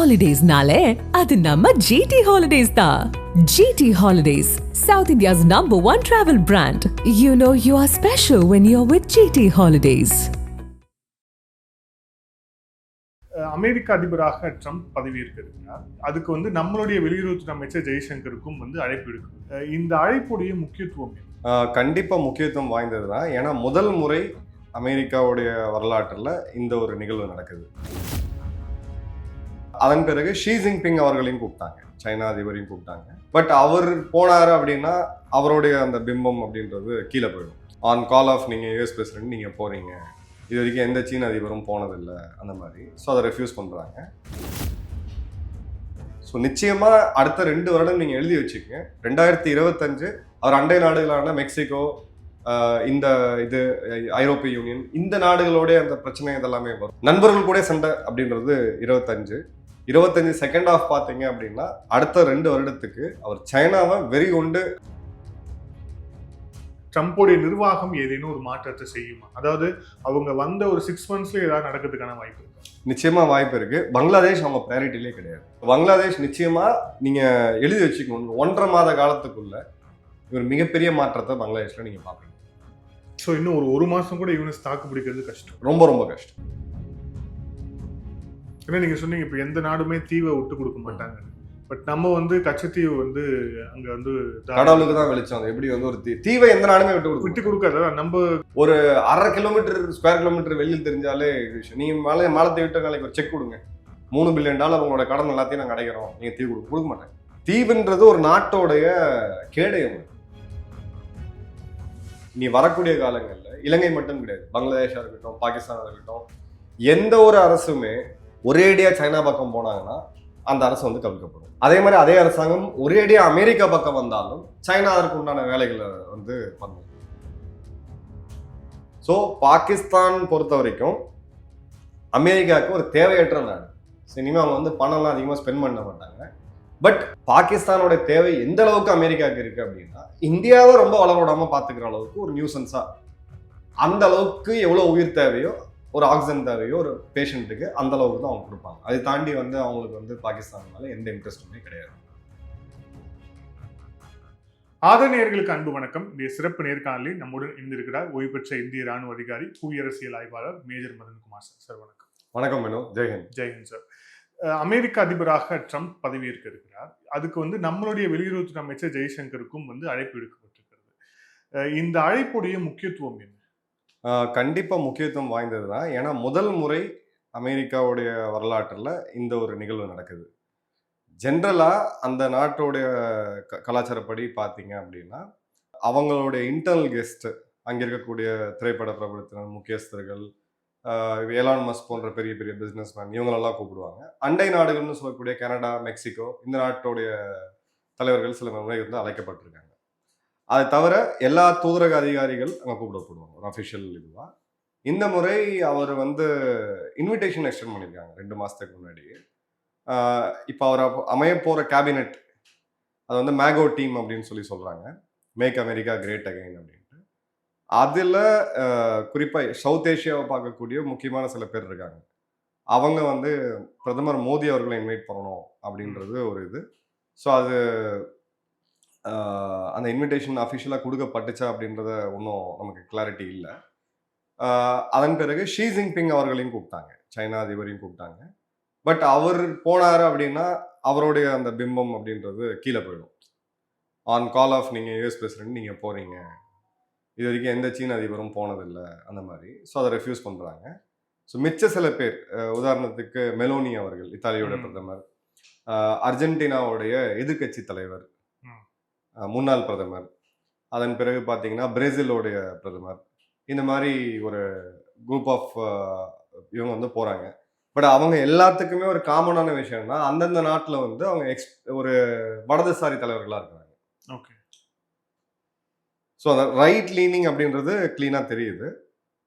Holidays-nale, adu namma GT Holidays da. GT Holidays, South India's #1 travel brand. You know you are special when you're with GT Holidays. அமெரிக்க அதிபராக Trump பதவியேற்கிறார். அதுக்கு நம்மளுடைய வெளியுறவுத்துறை அமைச்சர் ஜெய்சங்கருக்கும் அழைப்பு இருக்கு. இந்த அழைப்புடைய முக்கியத்துவம் கண்டிப்பா முக்கியத்துவம் வாய்ந்தது தான். ஏன்னா முதல் முறை அமெரிக்காவுடைய வரலாற்றில் இந்த ஒரு நிகழ்வு நடக்குது. அதன் பிறகு ஷி ஜின்பிங் அவர்களையும் கூப்பிட்டாங்க, சைனா அதிபரையும் கூப்பிட்டாங்க. பட் அவர் போனாரு அப்படின்னா அவருடைய அந்த பிம்பம் அப்படின்றது கீழே போயிடும். ஆன் கால் ஆஃப் நீங்கள் யூஎஸ் பிரசிடென்ட் நீங்கள் போறீங்க, இது வரைக்கும் எந்த சீன அதிபரும் போனதில்லை அந்த மாதிரி. ஸோ அதை ரெஃப்யூஸ் பண்ணுறாங்க. ஸோ நிச்சயமாக அடுத்த 2 வருடம் நீங்கள் எழுதி வச்சுக்கங்க. 2025 அவர் அண்டை நாடுகளான மெக்சிகோ, இந்த இது ஐரோப்பிய யூனியன், இந்த நாடுகளோடைய அந்த பிரச்சனை இதெல்லாமே வரும். நண்பர்கள் கூட சண்டை அப்படின்றது 25 செகண்ட் ஆஃப் பார்த்தீங்க அப்படின்னா அடுத்த 2 வருடத்துக்கு அவர் சைனாவை வெறி கொண்டு. ட்ரம்ப்புடைய நிர்வாகம் ஏதேனும் ஒரு மாற்றத்தை செய்யுமா? அதாவது அவங்க வந்த ஒரு 6 monthsல ஏதாவது நடக்கிறதுக்கான வாய்ப்பு இருக்கு? நிச்சயமா வாய்ப்பு இருக்கு. பங்களாதேஷ் அவங்க ப்ரையாரிட்டிலே கிடையாது. பங்களாதேஷ் நிச்சயமா நீங்க எழுதி வச்சுக்கணும், 1.5 மாத காலத்துக்குள்ள ஒரு மிகப்பெரிய மாற்றத்தை பங்களாதேஷ்ல நீங்க பாப்பீங்க. ஸோ இன்னும் ஒரு மாசம் கூட யூனிஸ் தாக்கு பிடிக்கிறது கஷ்டம், ரொம்ப கஷ்டம். ஏன்னா நீங்க சொன்னீங்க இப்ப எந்த நாடுமே தீவை விட்டு கொடுக்க மாட்டாங்க. பட் நம்ம கச்சத்தீவு அங்க கடவுளுக்கு தான் வெளிச்சம். எப்படி ஒரு தீவை எந்த நாடுமே விட்டு கொடுக்காத. நம்ம ஒரு 1/2 கிலோமீட்டர் ஸ்கொயர் கிலோமீட்டர் வெளியில் தெரிஞ்சாலே விஷயம். நீங்க மாலத்தை விட்டு நாளைக்கு ஒரு செக் கொடுங்க, $3 பில்லியன் உங்களோட கடன் எல்லாத்தையும் நாங்கள் அடைக்கிறோம், நீங்க தீவு கொடுக்க மாட்டேன். தீவுன்றது ஒரு நாட்டோடைய கேடயம். நீ வரக்கூடிய காலங்களில் இலங்கை மட்டும் கிடையாது, பங்களாதேஷா இருக்கட்டும், பாகிஸ்தானா இருக்கட்டும், எந்த ஒரு அரசுமே ஒரேடியா சைனா பக்கம் போனாங்கன்னா அந்த அரசு கவிழ்க்கப்படும். அதே மாதிரி அதே அரசாங்கம் ஒரேடியா அமெரிக்கா பக்கம் வந்தாலும் சைனா அதற்கு உண்டான வேலைகளை பண்ணும். ஸோ பாகிஸ்தான் பொறுத்த வரைக்கும் அமெரிக்காவுக்கு ஒரு தேவையற்ற நாடு. இனிமேல் அவங்க பணம்லாம் அதிகமாக ஸ்பெண்ட் பண்ண மாட்டாங்க. பட் பாகிஸ்தானோட தேவை எந்த அளவுக்கு அமெரிக்காவுக்கு இருக்கு அப்படின்னா, இந்தியாவை ரொம்ப வளரவிடாம பார்த்துக்கிற அளவுக்கு ஒரு நியூசன்ஸா, அந்த அளவுக்கு எவ்வளோ உயிர் தேவையோ, ஒரு ஆக்சிஜன் தேவையோ ஒரு பேஷண்ட்டுக்கு அந்த அளவுக்கு தான் அவங்க கொடுப்பாங்க. அதை தாண்டி அவங்களுக்கு பாகிஸ்தான் மேல எந்த இன்ட்ரெஸ்ட்டுமே கிடையாது. ஆதரணியர்களுக்கு அன்பு வணக்கம். இந்த சிறப்பு நேர்காணலில் நம்முடன் இணைந்திருக்கிறார் ஓய்வு பெற்ற இந்திய ராணுவ அதிகாரி, புவியரசியல் ஆய்வாளர் major Madan Kumar sir. Sir வணக்கம். வணக்கம் மேனோ. ஜெய்ஹிந்த். ஜெய்ஹிந்த் சார். அமெரிக்க அதிபராக ட்ரம்ப் பதவியேற்க இருக்கிறார். அதுக்கு நம்மளுடைய வெளியுறவுத்துறை அமைச்சர் ஜெய்சங்கருக்கும் அழைப்பு விடுக்கப்பட்டிருக்கிறது. இந்த அழைப்புடைய முக்கியத்துவம் என்ன? கண்டிப்பா முக்கியத்துவம் வாய்ந்தது தான். ஏன்னா முதல் முறை அமெரிக்காவுடைய வரலாற்றில் இந்த ஒரு நிகழ்வு நடக்குது. ஜென்ரலா அந்த நாட்டோடைய கலாச்சாரப்படி பார்த்தீங்க அப்படின்னா, அவங்களுடைய இன்டர்னல் கெஸ்ட், அங்கே இருக்கக்கூடிய திரைப்பட பிரபலத்தினர், முக்கியஸ்தர்கள், எலான் மஸ்க் போன்ற பெரிய பெரிய பிஸ்னஸ்மேன், இவங்களெல்லாம் கூப்பிடுவாங்க. அண்டை நாடுகள்னு சொல்லக்கூடிய கனடா, மெக்சிகோ, இந்த நாட்டோடைய தலைவர்கள் சில முறை அழைக்கப்பட்டிருக்காங்க. அதை தவிர எல்லா தூதரக அதிகாரிகள் அங்கே கூப்பிடப்படுவாங்க ஒரு அஃபிஷியல் இதுவாக. இந்த முறை அவர் இன்விடேஷன் எக்ஸ்டெண்ட் பண்ணியிருக்காங்க 2 மாதத்துக்கு முன்னாடி. இப்போ அவர் அமைய போகிற கேபினெட் அது மேகோ டீம் அப்படின்னு சொல்கிறாங்க, மேக் அமெரிக்கா கிரேட் அகைன் அப்படின்ட்டு. அதில் குறிப்பாக சவுத் ஏஷியாவை பார்க்கக்கூடிய முக்கியமான சில பேர் இருக்காங்க. அவங்க பிரதமர் மோடி அவர்களை இன்வைட் பண்ணணும் அப்படின்றது ஒரு இது. ஸோ அது அந்த இன்விடேஷன் அஃபிஷியலாக கொடுக்கப்பட்டுச்சா அப்படின்றத ஒன்றும் நமக்கு கிளாரிட்டி இல்லை. அதன் பிறகு ஷி ஜின்பிங் அவர்களையும் கூப்பிட்டாங்க, சைனா அதிபரையும் கூப்பிட்டாங்க. பட் அவர் போனார் அப்படின்னா அவருடைய அந்த பிம்பம் அப்படின்றது கீழே போயிடும். ஆன் கால் ஆஃப் நீங்கள் யூஎஸ் பிரசிடென்ட் நீங்கள் போகிறீங்க, இது வரைக்கும் எந்த சீன அதிபரும் போனதில்லை அந்த மாதிரி. ஸோ அதை ரெஃப்யூஸ் பண்ணுறாங்க. ஸோ மிச்ச சில பேர், உதாரணத்துக்கு மெலோனி அவர்கள், இத்தாலியோட பிரதமர், அர்ஜென்டினாவுடைய எதிர்கட்சி தலைவர், முன்னாள் பிரதமர், அதன் பிறகு பார்த்தீங்கன்னா பிரேசிலோடைய பிரதமர், இந்த மாதிரி ஒரு குரூப் ஆஃப் இவங்க போகிறாங்க. பட் அவங்க எல்லாத்துக்குமே ஒரு காமனான விஷயம்னா அந்தந்த நாட்டில் அவங்க ஒரு வடதுசாரி தலைவர்களாக இருக்கிறாங்க. ஓகே. ஸோ அந்த ரைட் லீனிங் அப்படின்றது கிளீனாக தெரியுது.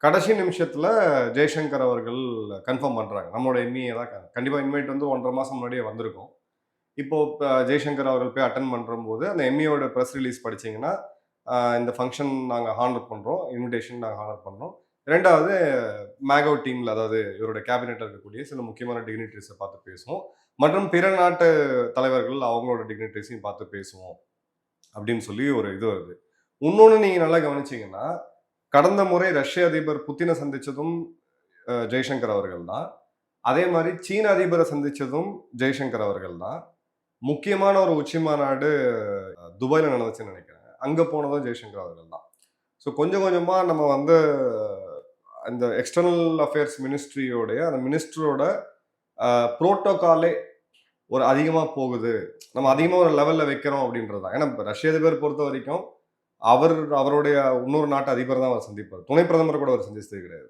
கடைசி நிமிஷத்தில் ஜெய்சங்கர் அவர்கள் கன்ஃபார்ம் பண்ணுறாங்க, நம்மளோட எம்இஏ தான் கண்டிப்பாக இன்வைட் 1.5 மாதம் முன்னாடியே வந்திருக்கும். இப்போது ஜெய்சங்கர் அவர்கள் போய் அட்டன் பண்ணும்போது அந்த எம்இயோட ப்ரெஸ் ரிலீஸ் படிச்சிங்கன்னா, இந்த ஃபங்க்ஷன் நாங்கள் ஹானர் பண்ணுறோம், இன்விடேஷன் நாங்கள் ஹானர் பண்ணுறோம். 2வது மேகோ டீமில், அதாவது இவரோட கேபினெட்டில் இருக்கக்கூடிய சில முக்கியமான டிக்னிட்டரிஸை பார்த்து பேசுவோம். மற்றும் பிற நாட்டு தலைவர்கள் அவங்களோட டிக்னிட்டரிஸையும் பார்த்து பேசுவோம் அப்படின்னு சொல்லி ஒரு இது வருது. இன்னொன்று நீங்கள் நல்லா கவனிச்சிங்கன்னா, கடந்த முறை ரஷ்ய அதிபர் புத்தினை சந்திச்சதும் ஜெய்சங்கர் அவர்கள் தான். அதே மாதிரி சீன அதிபரை சந்திச்சதும் ஜெய்சங்கர் அவர்கள் தான். முக்கியமான ஒரு உச்சி மாநாடு துபாயில் நடந்துச்சுன்னு நினைக்கிறேன். அங்கே போனதும் ஜெய்சங்கர் அவர்கள் தான். ஸோ கொஞ்சம் கொஞ்சமாக நம்ம வந்து அந்த எக்ஸ்டர்னல் அஃபேர்ஸ் மினிஸ்ட்ரியோடைய அந்த மினிஸ்டரோட புரோட்டோகாலே ஒரு அதிகமாக போகுது, நம்ம அதிகமாக ஒரு லெவலில் வைக்கிறோம் அப்படின்றது தான். ஏன்னா ரஷ்ய அதிபர் பொறுத்த வரைக்கும் அவருடைய இன்னொரு நாட்டு அதிபர் தான் அவர் சந்திப்பார். துணை பிரதமர் கூட அவர் சந்திச்சது கிடையாது.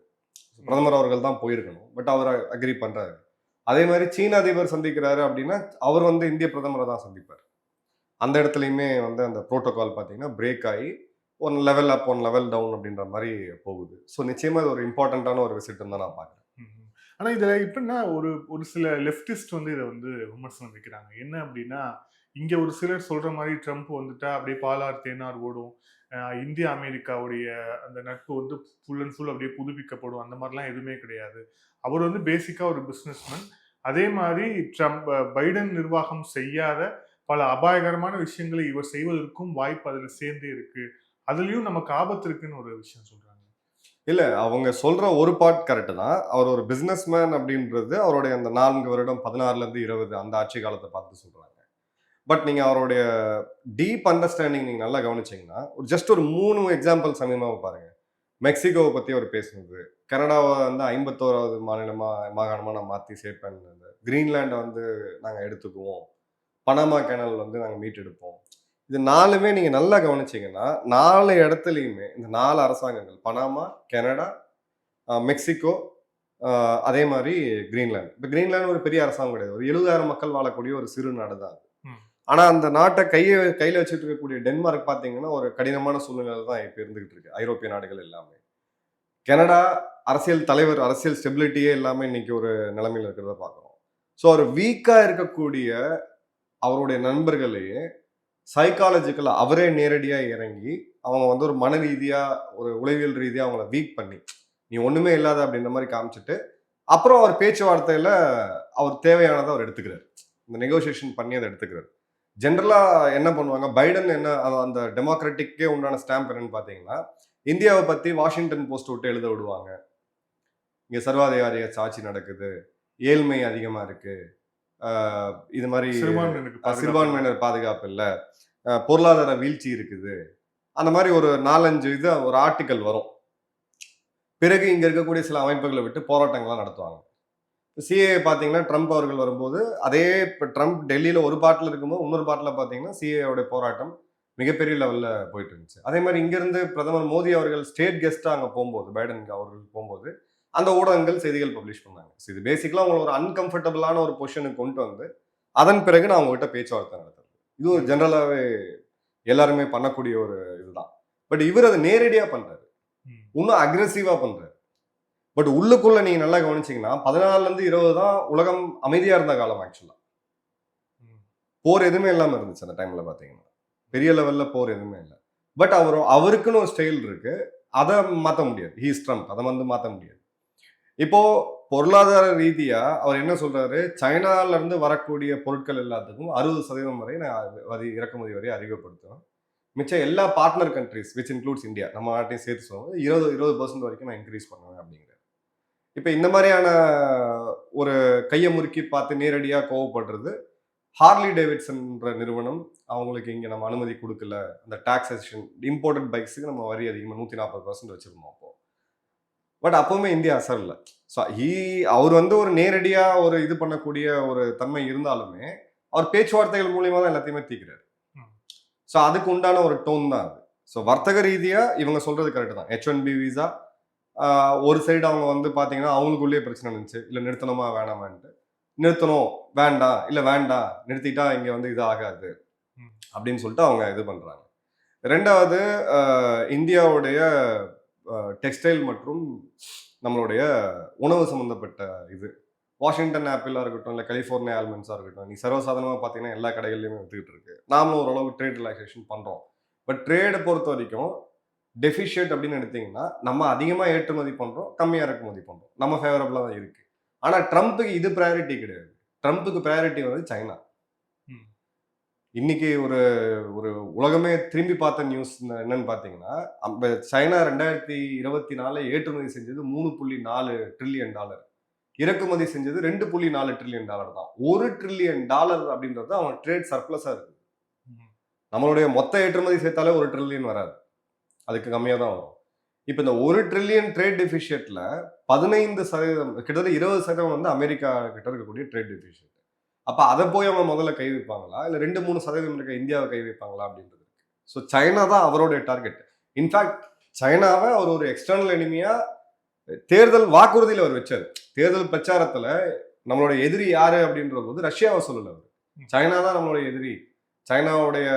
பிரதமர் அவர்கள் தான் போயிருக்கணும், பட் அவர் அக்ரி பண்றாரு. அதே மாதிரி சீன அதிபர் சந்திக்கிறாரு அப்படின்னா அவர் வந்து இந்திய பிரதமரை தான் சந்திப்பார். அந்த இடத்துலையுமே வந்து அந்த புரோட்டோகால் பார்த்தீங்கன்னா பிரேக் ஆகி one level up one level down அப்படின்ற மாதிரி போகுது. ஸோ நிச்சயமா இது ஒரு இம்பார்ட்டண்ட்டான ஒரு விசிட்னு தான் நான் பார்க்குறேன். ஆனா இதுல எப்படின்னா ஒரு சில லெஃப்டிஸ்ட் வந்து இதை வந்து விமர்சனம் வைக்கிறாங்க. என்ன அப்படின்னா, இங்க ஒரு சிலர் சொல்ற மாதிரி ட்ரம்ப் வந்துட்டா அப்படியே பாலார் தேனார் ஓடும், இந்தியா அமெரிக்காவுடைய அந்த நட்பு வந்து ஃபுல் அண்ட் ஃபுல் அப்படியே புதுப்பிக்கப்படும், அந்த மாதிரிலாம் எதுவுமே கிடையாது. அவர் வந்து பேசிக்கா ஒரு பிஸ்னஸ்மேன். அதே மாதிரி பைடன் நிர்வாகம் செய்யாத பல அபாயகரமான விஷயங்களை இவர் செய்வதற்கும் வாய்ப்பு அதுல சேர்ந்தே இருக்கு, அதுலயும் நமக்கு ஆபத்து இருக்குன்னு ஒரு விஷயம் சொல்றாங்க. இல்ல, அவங்க சொல்ற ஒரு பார்ட் கரெக்ட் தான். அவர் ஒரு பிசினஸ் மேன் அப்படின்றது அவருடைய அந்த 4 வருடம் 16ல இருந்து 20 அந்த ஆட்சி காலத்தை பார்த்து சொல்றாங்க. பட் நீங்க அவருடைய டீப் அண்டர்ஸ்டாண்டிங் நீங்க நல்லா கவனிச்சீங்கன்னா, ஜஸ்ட் ஒரு 3 எக்ஸாம்பிள் சமயமாக பாருங்க. மெக்சிகோவை பத்தி அவர் பேசுனது, கனடாவை வந்து 51வது மாகாணமா நான் மாற்றி சேர்ப்பேன், கிரீன்லாண்டை வந்து நாங்கள் எடுத்துக்குவோம், பனாமா கேனல் வந்து நாங்கள் மீட்டெடுப்போம். இது 4மே நீங்க நல்லா கவனிச்சீங்கன்னா 4 இடத்துலையுமே இந்த 4 அரசாங்கங்கள் பனாமா, கனடா, மெக்சிகோ, அதே மாதிரி கிரீன்லாந்து. இப்போ கிரீன்லாந்து ஒரு பெரிய அரசாங்கம் கிடையாது, ஒரு 70,000 மக்கள் வாழக்கூடிய ஒரு சிறு நாடு தான். ஆனா அந்த நாட்டை கையில வச்சுட்டு இருக்கக்கூடிய டென்மார்க் பார்த்தீங்கன்னா ஒரு கடினமான சூழ்நிலை தான் இப்போ இருந்துகிட்டு இருக்கு. ஐரோப்பிய நாடுகள் எல்லாமே. கனடா அரசியல் தலைவர், அரசியல் ஸ்டெபிலிட்டியே எல்லாமே இன்னைக்கு ஒரு நிலைமையில் இருக்கிறத பார்க்குறோம். ஸோ அவர் வீக்கா இருக்கக்கூடிய அவருடைய நண்பர்களையே சைக்காலஜிக்கலா அவரே நேரடியா இறங்கி அவங்க வந்து ஒரு மன ரீதியா ஒரு உளவியல் ரீதியா அவங்கள வீக் பண்ணி நீ ஒண்ணுமே இல்லாத அப்படின்ற மாதிரி காமிச்சிட்டு அப்புறம் அவர் பேச்சுவார்த்தையில அவர் தேவையானதை அவர் எடுத்துக்கிறார், இந்த நெகோசியேஷன் பண்ணி அதை எடுத்துக்கிறார். ஜென்ரலா என்ன பண்ணுவாங்க, பைடன் என்ன அந்த டெமோக்ராட்டிக்கே உண்டான ஸ்டாம்ப் என்னன்னு பாத்தீங்கன்னா, இந்தியாவை பத்தி வாஷிங்டன் போஸ்ட் விட்டு எழுத விடுவாங்க. இங்க சர்வாதிகாரிய ஆட்சி நடக்குது, ஏழ்மை அதிகமா இருக்கு, இது மாதிரி சிறுபான்மையினர் பாதுகாப்பு இல்லை, பொருளாதார வீழ்ச்சி இருக்குது, அந்த மாதிரி ஒரு 4-5 இது ஒரு ஆர்டிக்கல் வரும். பிறகு இங்க இருக்கக்கூடிய சில அமைப்புகளை விட்டு போராட்டங்கள்லாம் நடத்துவாங்க. சிஏ பார்த்தீங்கன்னா ட்ரம்ப் அவர்கள் வரும்போது அதே இப்போ ட்ரம்ப் டெல்லியில் ஒரு பாட்டில் இருக்கும்போது இன்னொரு பாட்டில் பார்த்தீங்கன்னா சிஏயோட போராட்டம் மிகப்பெரிய லெவலில் போயிட்டு இருந்துச்சு. அதே மாதிரி இங்கிருந்து பிரதமர் மோடி அவர்கள் ஸ்டேட் கெஸ்ட்டாக அங்கே போகும்போது, பைடன் அவர்கள் போகும்போது அந்த ஊடகங்கள் செய்திகள் பப்ளிஷ் பண்ணாங்க. இது பேசிக்கலாக அவங்களை ஒரு அன்கம்ஃபர்டபுளான ஒரு பொசிஷனுக்கு கொண்டு வந்து அதன் பிறகு நான் அவங்ககிட்ட பேச்சுவார்த்தை நடத்துறது. இது ஒரு ஜென்ரலாகவே எல்லாருமே பண்ணக்கூடிய ஒரு இதுதான். பட் இவர் அதை நேரடியாக பண்றாரு, இன்னும் அக்ரெசிவா பண்றாரு. பட் உள்ளுக்குள்ள நீங்க நல்லா கவனிச்சீங்கன்னா 14ல இருந்து 20 தான் உலகம் அமைதியா இருந்த காலம். ஆக்சுவலா போர் எதுவுமே இல்லாம இருந்துச்சு அந்த டைம்ல. பாத்தீங்கன்னா பெரிய லெவல்ல போர் எதுவுமே இல்லை. பட் அவருக்குன்னு ஒரு ஸ்டைல் இருக்கு, அதை மாற்ற முடியாது. ஹீஸ் ட்ரம்ப், அதை வந்து மாற்ற முடியாது. இப்போ பொருளாதார ரீதியா அவர் என்ன சொல்றாரு, சைனால இருந்து வரக்கூடிய பொருட்கள் எல்லாத்துக்கும் 60% வரை நான் இறக்குமதி வரை அறிமுகப்படுத்துவேன். மிச்சம் எல்லா partner countries which includes India, நம்ம நாட்டையும் சேர்த்து சொல்லுவாங்க, 20% வரைக்கும் நான் இன்க்ரீஸ் பண்ணுவேன் அப்படிங்கிறார். இப்போ இந்த மாதிரியான ஒரு கையை முறுக்கி பார்த்து நேரடியாக கோவப்படுறது. ஹார்லி டேவிட்சன்ற நிறுவனம் அவங்களுக்கு இங்கே நம்ம அனுமதி கொடுக்கல, அந்த டாக்ஸேஷன் இம்போர்ட்டட் பைக்ஸுக்கு நம்ம வரி அதிகமாக 140% வச்சிருந்தோம் அப்போ. பட் அப்பவுமே இந்தியா அசரல. ஸோ அவர் வந்து ஒரு நேரடியாக ஒரு இது பண்ணக்கூடிய ஒரு தன்மை இருந்தாலுமே அவர் பேச்சுவார்த்தைகள் மூலியமாக தான் எல்லாத்தையுமே தீர்க்கிறார். ஸோ அதுக்கு உண்டான ஒரு டோன் தான் அது. ஸோ வர்த்தக ரீதியாக இவங்க சொல்றது கரெக்டு தான். H1B விசா ஒரு சைடு அவங்க வந்து பார்த்தீங்கன்னா அவங்களுக்குள்ளேயே பிரச்சனை இருந்துச்சு, இல்லை நிறுத்தணுமா வேணாமான்ட்டு. நிறுத்தணும், வேண்டாம், இல்லை வேண்டாம், நிறுத்திட்டா இங்கே வந்து இது ஆகாது அப்படின்னு சொல்லிட்டு அவங்க இது பண்ணுறாங்க. ரெண்டாவது இந்தியாவுடைய டெக்ஸ்டைல் மற்றும் நம்மளுடைய உணவு சம்மந்தப்பட்ட இது வாஷிங்டன் ஆப்பிளாக இருக்கட்டும், இல்லை கலிஃபோர்னியா ஆல்மண்ட்ஸாக இருக்கட்டும், நீ சர்வசாதாரணமாக பார்த்தீங்கன்னா எல்லா கடைகள்லையுமே வித்துக்கிட்டு இருக்கு. நாமளும் ஓரளவு ட்ரேட் ரிலாக்ஸேஷன் பண்ணுறோம். பட் ட்ரேடை பொறுத்த வரைக்கும் டெஃபிஷியட் அப்படின்னு எடுத்தீங்கன்னா நம்ம அதிகமாக ஏற்றுமதி பண்ணுறோம், கம்மியாக இறக்குமதி பண்ணுறோம், நம்ம ஃபேவரபுளாக தான் இருக்குது. ஆனால் ட்ரம்ப்புக்கு இது ப்ரையாரிட்டி கிடையாது. ட்ரம்ப்புக்கு ப்ரையாரிட்டி வந்து சைனா. ம். இன்னைக்கு ஒரு ஒரு உலகமே திரும்பி பார்த்த நியூஸ் என்னன்னு பார்த்தீங்கன்னா, சைனா 2024 ஏற்றுமதி செஞ்சது $3.4 ட்ரில்லியன். இறக்குமதி செஞ்சது $2.4 ட்ரில்லியன் தான். $1 ட்ரில்லியன் அப்படின்றது அவங்க ட்ரேட் சர்ப்ளஸா இருக்கு. ம். நம்மளுடைய மொத்த ஏற்றுமதி சேர்த்தாலே 1 ட்ரில்லியன் வராது. அதுக்கு கம்மியா தான் வரும். இப்ப இந்த 1 ட்ரில்லியன் ட்ரேட் டெஃபிஷியட்ல 15% கிட்டத்தட்ட 20% வந்து அமெரிக்கா கிட்ட இருக்கக்கூடிய ட்ரேட் டெஃபிஷியட். அப்ப அத போய் அவங்க முதல்ல கை வைப்பாங்களா? இல்ல 2-3% இருக்க இந்தியாவை கை வைப்பாங்களா அப்படின்றது. ஸோ சைனா தான் அவருடைய டார்கெட். இன்ஃபேக்ட் சைனாவை அவர் ஒரு எக்ஸ்டர்னல் எனிமியா தேர்தல் வாக்குறுதியில் அவர் வச்சாரு. தேர்தல் பிரச்சாரத்துல நம்மளுடைய எதிரி யாரு அப்படின்ற போது ரஷ்யாவை சொல்லல அவர். சைனா தான் நம்மளுடைய எதிரி. சைனாவுடைய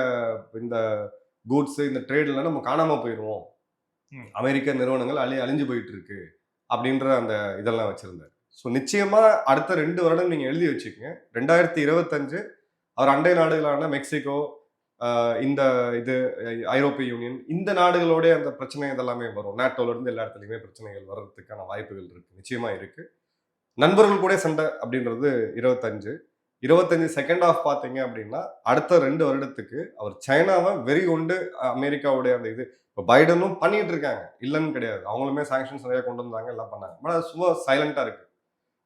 இந்த கூட்ஸ் இந்த ட்ரேட்ல நம்ம காணாம போயிடுவோம். அமெரிக்க நிறுவனங்கள் அழிஞ்சு போயிட்டு இருக்கு அப்படின்ற அந்த இதெல்லாம் வச்சிருந்தாரு. ஸோ நிச்சயமா அடுத்த 2 வருடம் நீங்க எழுதி வச்சுக்கோங்க. 2025 அவர் அண்டை நாடுகளான மெக்சிகோ, இந்த இது ஐரோப்பிய யூனியன், இந்த நாடுகளோட அந்த பிரச்சனை இதெல்லாமே வரும். நேட்டோல இருந்து எல்லா இடத்துலையுமே பிரச்சனைகள் வர்றதுக்கான வாய்ப்புகள் இருக்கு, நிச்சயமா இருக்கு. நண்பர்கள் கூட சண்டை அப்படின்றது 25 செகண்ட் ஆஃப் பார்த்தீங்க அப்படின்னா அடுத்த 2 வருடத்துக்கு அவர் சைனாவை வெறி கொண்டு அமெரிக்காவுடைய அந்த இது இப்போ பைடனும் பண்ணிட்டு இருக்காங்க, இல்லைன்னு கிடையாது. அவங்களுமே சாங்ஷன்ஸ் நிறைய கொண்டு வந்தாங்க, எல்லாம் பண்ணாங்க. ஆனால் அது சும்மா சைலண்டா இருக்கு,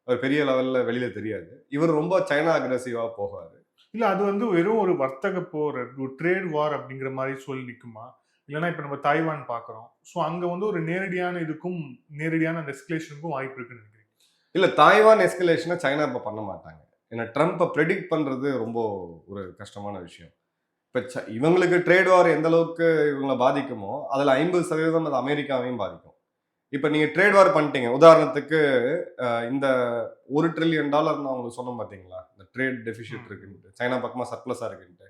ஒரு பெரிய லெவல்ல வெளியில தெரியாது. இவர் ரொம்ப சைனா அக்ரெசிவா போகாது. இல்ல அது வந்து வெறும் ஒரு வர்த்தக போர், ஒரு ட்ரேட் வார் அப்படிங்கிற மாதிரி சொல்லி நிக்குமா? இல்லைன்னா இப்ப நம்ம தாய்வான் பாக்குறோம். ஸோ அங்க வந்து ஒரு நேரடியான இதுக்கும் நேரடியான அந்த எஸ்கலேஷனுக்கும் வாய்ப்பு இருக்குன்னு நினைக்கிறேன். இல்ல தாய்வான் எஸ்கலேஷனை சைனா இப்ப பண்ண மாட்டாங்க. ஏன்னா ட்ரம்ப்பை ப்ரெடிக்ட் பண்றது ரொம்ப ஒரு கஷ்டமான விஷயம். இப்ப இவங்களுக்கு ட்ரேட் வார் எந்த அளவுக்கு இவங்களை பாதிக்குமோ அதுல 50% அது அமெரிக்காவையும் பாதிக்கும். இப்ப நீங்க ட்ரேட் வார் பண்ணிட்டீங்க, உதாரணத்துக்கு இந்த $1 ட்ரில்லியன் நான் உங்களுக்கு சொன்னோம் பாத்தீங்களா, இந்த ட்ரேட் டெபிசிட் இருக்குன்ட்டு, சைனா பக்கமா சர்ப்ளஸா இருக்குன்ட்டு,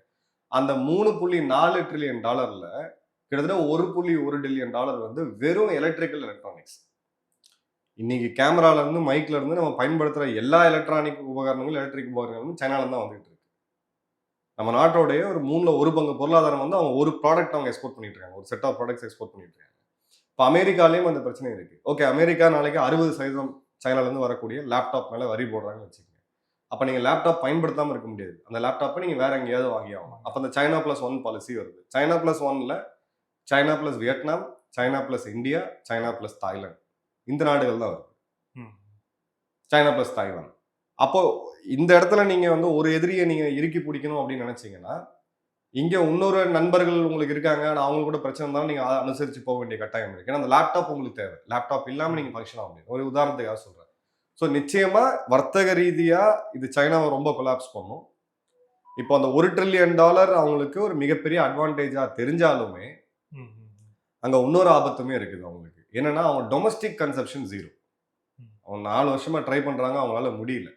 அந்த $3.4 ட்ரில்லியன் கிட்டத்தட்ட $1.1 ட்ரில்லியன் வந்து வெறும் எலக்ட்ரிக்கல் எலக்ட்ரானிக்ஸ். இன்னைக்கு கேமரால இருந்து மைக்ல இருந்து நம்ம பயன்படுத்துற எல்லா எலக்ட்ரானிக் உபகரணங்களும் எலக்ட்ரிக் உபகரணங்களும் சைனால தான் வந்துட்டு இருக்கு. நம்ம நாட்டோடைய ஒரு 1/3 பங்கு பொருளாதாரம் வந்து அவங்க ஒரு ப்ராடக்ட் அவங்க எக்ஸ்போர்ட் பண்ணிட்டு இருக்காங்க, ஒரு செட் ஆஃப் ப்ராடக்ட்ஸ் எக்ஸ்போர்ட் பண்ணிட்டு இருக்காங்க. இப்போ அமெரிக்காலையும் அந்த பிரச்சனை இருக்கு. ஓகே, அமெரிக்கா நாளைக்கு 60% சைனால இருந்து வரக்கூடிய லேப்டாப் மேல வரி போடுறாங்கன்னு வச்சுக்கோங்க. அப்ப நீங்க லேப்டாப் பயன்படுத்தாம இருக்க முடியாது. அந்த லேப்டாப்பை நீங்க வேற எங்கேயாவது வாங்கி ஆகணும். அப்ப அந்த China +1 பாலிசி வருது. China +1ல China plus Vietnam, China plus India, China plus Thailand, இந்த நாடுகள் தான் வருது. China plus Taiwan. அப்போ இந்த இடத்துல நீங்க வந்து ஒரு எதிரியை நீங்க இறுக்கி பிடிக்கணும் அப்படின்னு நினைச்சீங்கன்னா, இங்க இன்னொரு நண்பர்கள் உங்களுக்கு இருக்காங்க, அவங்களுக்கு கூட பிரச்சனை இருந்தாலும் நீங்க அனுசரிச்சு போக வேண்டிய கட்டாயம் இருக்கு. ஏன்னா அந்த லேப்டாப் உங்களுக்கு தேவை. லேப்டாப் இல்லாம நீங்க ஃபங்க்ஷன் ஆக முடியும். ஒரு உதாரணத்துக்காக சொல்றேன். ஸோ நிச்சயமா வர்த்தக ரீதியா இது சைனாவை ரொம்ப கொலாப்ஸ் பண்ணும். இப்போ அந்த $1 ட்ரில்லியன் அவங்களுக்கு ஒரு மிகப்பெரிய அட்வான்டேஜா தெரிஞ்சாலுமே அங்க இன்னொரு ஆபத்துமே இருக்குது அவங்களுக்கு. என்னன்னா அவங்க டொமஸ்டிக் கன்சப்ஷன் 0. அவங்க 4 வருஷமா ட்ரை பண்றாங்க, அவங்களால முடியல.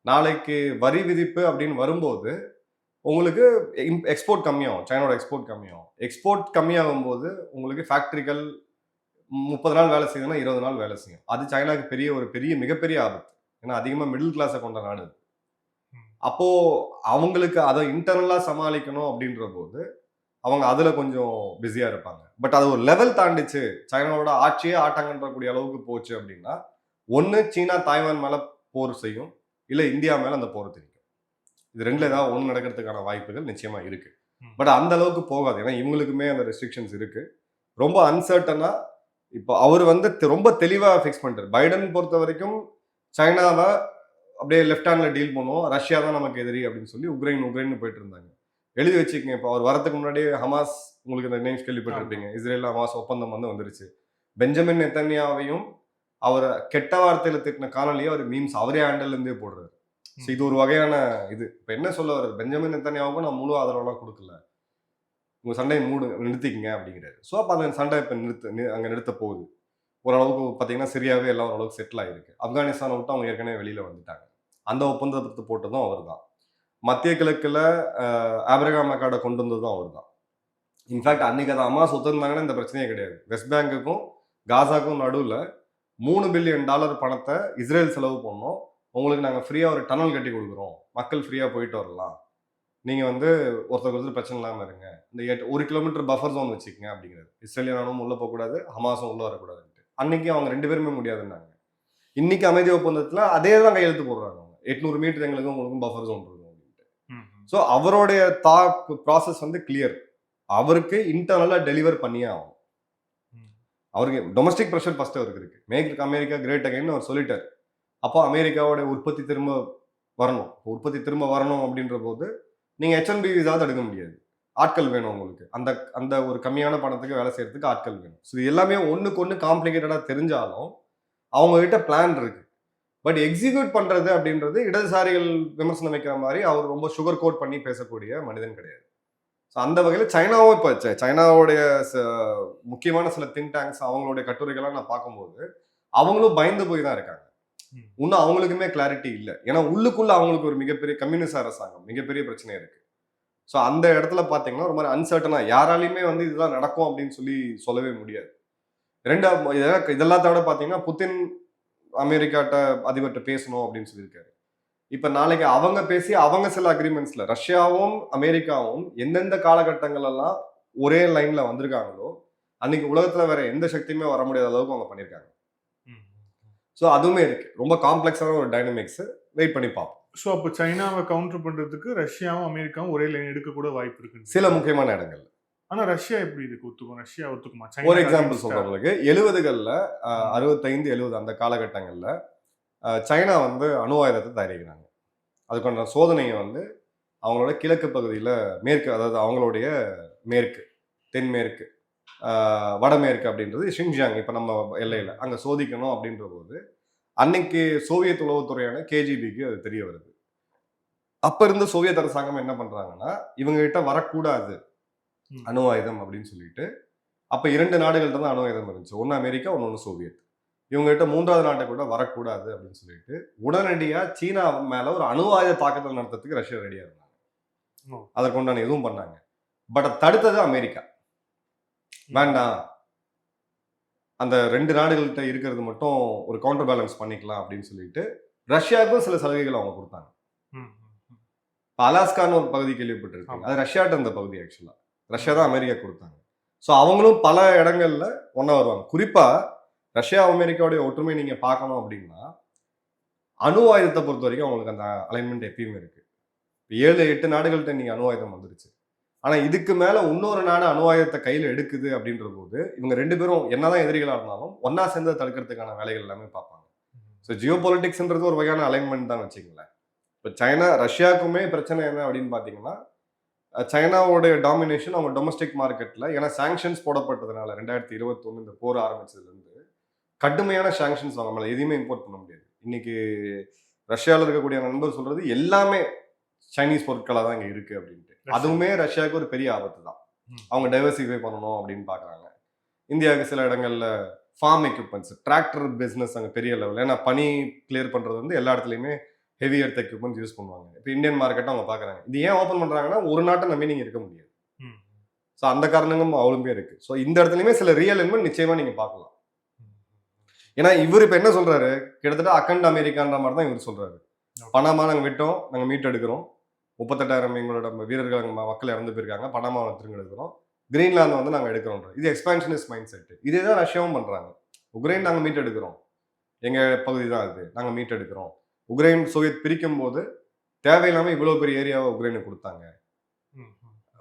நாளைக்கு வரி விதிப்பு அப்படின்னு வரும்போது உங்களுக்கு எக்ஸ்போர்ட் கம்மியாகும், சைனாவோட எக்ஸ்போர்ட் கம்மியாகும். எக்ஸ்போர்ட் கம்மியாகும் போது உங்களுக்கு ஃபேக்டரிகள் 30 நாள் வேலை செய்யணும்னா 20 நாள் வேலை செய்யும். அது சைனாக்கு ஒரு மிகப்பெரிய ஆபத்து. ஏன்னா அதிகமா மிடில் கிளாஸை கொண்ட நாடு. அப்போ அவங்களுக்கு அதை இன்டர்னலா சமாளிக்கணும் அப்படின்ற போது அவங்க அதுல கொஞ்சம் பிஸியா இருப்பாங்க. பட் அது ஒரு லெவல் தாண்டிச்சு, சைனாவோட ஆட்சியே ஆட்டாங்கன்ற அளவுக்கு போச்சு அப்படின்னா, ஒன்னு சீனா தாய்வான் மேல போர் செய்யும், இல்ல இந்தியா மேல அந்த போர் தெரியும். இது ரெண்டுல ஏதாவது ஒன்று நடக்கிறதுக்கான வாய்ப்புகள் நிச்சயமா இருக்கு. பட் அந்த அளவுக்கு போகாது. ஏன்னா இவங்களுக்குமே அந்த ரெஸ்ட்ரிக்ஷன்ஸ் இருக்கு. ரொம்ப அன்சர்டனா இப்போ அவர் வந்து ரொம்ப தெளிவா ஃபிக்ஸ் பண்ணிட்டார். பைடன் பொறுத்த வரைக்கும் சைனாவை அப்படியே லெஃப்ட் ஹேண்ட்ல டீல் பண்ணுவோம், ரஷ்யா தான் நமக்கு எதிரி அப்படின்னு சொல்லி உக்ரைன் போயிட்டு இருந்தாங்க. எழுதி வச்சுக்கோங்க. இப்போ அவர் வரதுக்கு முன்னாடியே ஹமாஸ், உங்களுக்கு இந்த நேம்ஸ் கேள்விப்பட்டிருப்பீங்க, இஸ்ரேல் ஹமாஸ் ஒப்பந்தம் வந்துருச்சு. பெஞ்சமின் நெத்தன்யாவையும் அவரை கெட்ட வார்த்தையில திட்டின காணொலியை அவர் மீம்ஸ் அவரே ஹேண்டல்ல இருந்தே போடுறாரு. ஸோ இது ஒரு வகையான இது. இப்போ என்ன சொல்ல வருது, பெஞ்சமின் நெத்தன்யாவுக்கும் நான் முழு ஆதரவுலாம் கொடுக்கல, உங்க சண்டையை நிறுத்திக்கங்க அப்படிங்கிறாரு. ஸோ அப்போ அந்த சண்டை இப்போ அங்கே நிறுத்த போகுது. ஓரளவுக்கு பார்த்தீங்கன்னா சிரியாவே எல்லாம் ஓரளவுக்கு செட்டில் ஆகிருக்கு. ஆப்கானிஸ்தானை விட்டு அவங்க ஏற்கனவே வெளியில வந்துட்டாங்க. அந்த ஒப்பந்தத்தை போட்டதும் அவர் தான். மத்திய கிழக்குல ஆப்ரகாம் அக்கார்டை கொண்டு வந்ததும் அவர் தான். இன்ஃபேக்ட் அன்னைக்கு அதை ஹமாஸ் ஒத்துருந்தாங்கன்னா இந்த பிரச்சனையே கிடையாது. வெஸ்ட் பேங்குக்கும் காசாக்கும் நடுவில் $3 பில்லியன் பணத்தை இஸ்ரேல் செலவு பண்ணோம், உங்களுக்கு நாங்கள் ஃப்ரீயாக ஒரு டனல் கட்டி கொடுக்குறோம், மக்கள் ஃப்ரீயாக போயிட்டு வரலாம், நீங்கள் வந்து ஒருத்தருக்கு பிரச்சனை இல்லாமல் இருங்க, இந்த 1 கிலோமீட்டர் பஃபர் ஜோன் வச்சுக்கங்க அப்படிங்கிறது. இஸ்ரேலியனும் உள்ளே போகக்கூடாது, ஹமாஸும் உள்ளே வரக்கூடாதுன்ட்டு. அன்னைக்கு அவங்க 2 பேருமே முடியாதுன்னாங்க. இன்னைக்கு அமைதி ஒப்பந்தத்தில் அதே தான் கையெழுத்து போடுறாங்க. 800 மீட்டர் எங்களுக்கும் உங்களுக்கும் பஃபர் ஜோன் இருக்கும் அப்படின்ட்டு. ம். ஸோ அவருடைய தாட் ப்ராசஸ் வந்து கிளியர். அவருக்கு இன்டர்னலா டெலிவர் பண்ணியே ஆகும். ம். அவருக்கு டொமஸ்டிக் ப்ரெஷர் ஃபர்ஸ்ட் அவருக்கு இருக்கு. மேக் அமெரிக்கா கிரேட் அகைன் அவர் சொல்லிட்டார். அப்போ அமெரிக்காவோட உற்பத்தி திரும்ப வரணும். உற்பத்தி திரும்ப வரணும் அப்படின்ற போது நீங்க H1B விசாவது எடுக்க முடியாது. ஆட்கள் வேணும் உங்களுக்கு. அந்த அந்த ஒரு கம்மியான பணத்துக்கு வேலை செய்யறதுக்கு ஆட்கள் வேணும். ஸோ இது எல்லாமே ஒண்ணுக்கு ஒண்ணு காம்ப்ளிகேட்டடா தெரிஞ்சாலும் அவங்க கிட்ட பிளான் இருக்கு. பட் எக்ஸிக்யூட் பண்றது அப்படின்றது இடதுசாரிகள் விமர்சனம் வைக்கிற மாதிரி அவர் ரொம்ப சுகர் கோட் பண்ணி பேசக்கூடிய மனிதன் கிடையாது. ஸோ அந்த வகையில் சைனாவும் இப்போ சைனாவுடைய முக்கியமான சில திங்க் டேங்க்ஸ் அவங்களுடைய கட்டுரைகள்லாம் நான் பார்க்கும்போது அவங்களும் பயந்து போய் தான் இருக்காங்க. இன்னும் அவங்களுக்குமே கிளாரிட்டி இல்லை. ஏன்னா உள்ளுக்குள்ள அவங்களுக்கு ஒரு மிகப்பெரிய கம்யூனிஸ்ட் அரசாங்கம் மிகப்பெரிய பிரச்சனை இருக்கு. ஸோ அந்த இடத்துல பார்த்தீங்கன்னா ஒரு மாதிரி அன்சர்டனா யாராலையுமே வந்து இதுதான் நடக்கும் அப்படின்னு சொல்லவே முடியாது. இதெல்லாத்த விட பார்த்தீங்கன்னா புதின் அமெரிக்காட்ட அதிபர்கிட்ட பேசணும் அப்படின்னு சொல்லியிருக்காரு. இப்ப நாளைக்கு அவங்க பேசி அவங்க சில அக்ரிமெண்ட்ஸ்ல ரஷ்யாவும் அமெரிக்காவும் எந்தெந்த காலகட்டங்கள் எல்லாம் ஒரே லைன்ல வந்திருக்காங்களோ அன்னைக்கு உலகத்துல வேற எந்த சக்தியுமே வர முடியாத அளவுக்கு அவங்க பண்ணியிருக்காங்க. ஸோ அதுவுமே இருக்கு. ரொம்ப காம்ப்ளெக்ஸான ஒரு டைனமிக்ஸ். வெயிட் பண்ணி பார்ப்போம். ஸோ அப்போ சைனாவை கவுண்டர் பண்றதுக்கு ரஷ்யாவும் அமெரிக்காவும் ஒரே லைன் எடுக்க கூட வாய்ப்பு இருக்கு சில முக்கியமான இடங்கள். ஆனா ரஷ்யா எப்படி இதுக்கு ஒத்துக்கும்? ரஷ்யா ஒத்துக்குமா? ஒரு எக்ஸாம்பிள் சொல்றேன் உங்களுக்கு. 70களில் 65 70 அந்த காலகட்டங்கள்ல சைனா வந்து அணு ஆயுதத்தை தயாரிக்கிறாங்க. அதுக்கான சோதனையை வந்து அவங்களோட கிழக்கு பகுதியில் மேற்கு, அதாவது அவங்களுடைய மேற்கு, தென்மேற்கு, வடமேற்கு அப்படின்றது ஷிங்ஜியாங் இப்போ நம்ம எல்லையில் அங்கே சோதிக்கணும் அப்படின்ற போது அன்னைக்கு சோவியத் உளவுத்துறையான KGBக்கு அது தெரிய வருது. அப்ப இருந்த சோவியத் அரசாங்கம் என்ன பண்றாங்கன்னா இவங்க கிட்ட வரக்கூடாது அணு ஆயுதம் அப்படின்னு சொல்லிட்டு, அப்ப 2 நாடுகள்ட்ட தான் அணு ஆயுதம் இருந்துச்சு. ஒன்னு அமெரிக்கா, ஒன்னு சோவியத். இவங்க கிட்ட 3வது நாட்டை கூட வரக்கூடாது அப்படின்னு சொல்லிட்டு உடனடியா சீனா மேல ஒரு அணு ஆயுத தாக்குதல் நடத்துறதுக்கு ரஷ்யா ரெடியா இருந்தாங்க. அதற்குண்டான எதுவும் பண்ணாங்க. பட் தடுத்தது அமெரிக்கா. வேண்டாம், அந்த 2 நாடுகள்கிட்ட இருக்கிறது மட்டும் ஒரு கவுண்டர் பேலன்ஸ் பண்ணிக்கலாம் அப்படின்னு சொல்லிட்டு ரஷ்யாவுக்கும் சில சலுகைகள் அவங்க கொடுத்தாங்க. அலாஸ்கான்னு ஒரு பகுதி கேள்விப்பட்டிருக்காங்க. அது ரஷ்யாட்ட இருந்த பகுதி. ஆக்சுவலா ரஷ்யா தான் அமெரிக்கா கொடுத்தாங்க. ஸோ அவங்களும் பல இடங்கள்ல ஒன்னா வருவாங்க. குறிப்பா ரஷ்யா அமெரிக்காவுடைய ஒற்றுமை நீங்க பார்க்கணும் அப்படின்னா அணு ஆயுதத்தை பொறுத்த வரைக்கும் அவங்களுக்கு அந்த அலைன்மெண்ட் எப்பயுமே இருக்கு. 7-8 நாடுகள்கிட்ட நீங்க அணு ஆயுதம் வந்துருச்சு. ஆனா இதுக்கு மேல இன்னொரு நாடு அணு ஆயுதத்தை கையில எடுக்குது அப்படின்ற போது இவங்க 2 பேரும் என்னதான் எதிரிகளா இருந்தாலும் ஒன்னா சேர்ந்து தடுக்கிறதுக்கான வேலைகள் எல்லாமே பார்ப்பாங்க. ஸோ ஜியோ பொலிட்டிக்ஸ்ன்றது ஒரு வகையான அலைன்மெண்ட் தான் வச்சுக்கங்களேன். இப்போ சைனா ரஷ்யாவுக்குமே பிரச்சனை என்ன அப்படின்னு பார்த்தீங்கன்னா சைனாவோடைய டாமினேஷன் அவங்க டொமஸ்டிக் மார்க்கெட்டில், ஏன்னா சாங்ஷன்ஸ் போடப்பட்டதுனால 2021 இந்த போர் ஆரம்பிச்சதுலேருந்து கடுமையான சாங்ஷன்ஸ் அவங்க மேலே எதையுமே இம்போர்ட் பண்ண முடியாது. இன்னைக்கு ரஷ்யாவில் இருக்கக்கூடிய நண்பர் சொல்றது எல்லாமே சைனீஸ் பொருட்களாக தான் இங்கே இருக்கு அப்படின்ட்டு. அதுவுமே ரஷ்யாவுக்கு ஒரு பெரிய ஆபத்து தான். அவங்க டைவர்சிஃபை பண்ணணும் அப்படின்னு பார்க்குறாங்க. இந்தியாவுக்கு சில இடங்கள்ல ஃபார்ம் எக்யூப்மெண்ட்ஸ், டிராக்டர் பிஸ்னஸ் அங்கே பெரிய லெவல். ஏன்னா பனி கிளியர் பண்ணுறது வந்து எல்லா இடத்துலையுமே ஹெவி எர்த் எக்யூப்மெண்ட்ஸ் யூஸ் பண்ணுவாங்க. இப்போ இந்தியன் மார்க்கெட்டை அவங்க பார்க்குறாங்க. இது ஏன் ஓப்பன் பண்ணுறாங்கன்னா ஒரு நாட்டை நம்பி நீங்கள் இருக்க முடியாது. ஸோ அந்த காரணங்களும் அவளுமே இருக்கு. ஸோ இந்த இடத்துலையுமே சில ரியல் எலிமெண்ட் நிச்சயமா நீங்கள் பார்க்கலாம். ஏன்னா இவர் இப்போ என்ன சொல்றாரு, கிட்டத்தட்ட அக்கண்ட் அமெரிக்கான்ற மாதிரி தான் இவர் சொல்றாரு. பனாமா நாங்கள் விட்டோம், நாங்கள் மீட் எடுக்கிறோம், 38,000 எங்களோட வீரர்கள் மக்கள் இறந்து போயிருக்காங்க, பனாமாவை திரும்ப எடுக்கிறோம், கிரீன்லாந்து வந்து நாங்கள் எடுக்கிறோம். இது எக்ஸ்பான்ஷனிஸ்ட் மைண்ட் செட். இதே தான் ரஷ்யாவும் பண்றாங்க. உக்ரைன் நாங்கள் மீட் எடுக்கிறோம், எங்க பகுதி தான் அது, நாங்கள் மீட் எடுக்கிறோம். உக்ரைன் சோவியத் பிரிக்கும் போது தேவையில்லாம இவ்வளவு பெரிய ஏரியாவை உக்ரைனுக்கு கொடுத்தாங்க.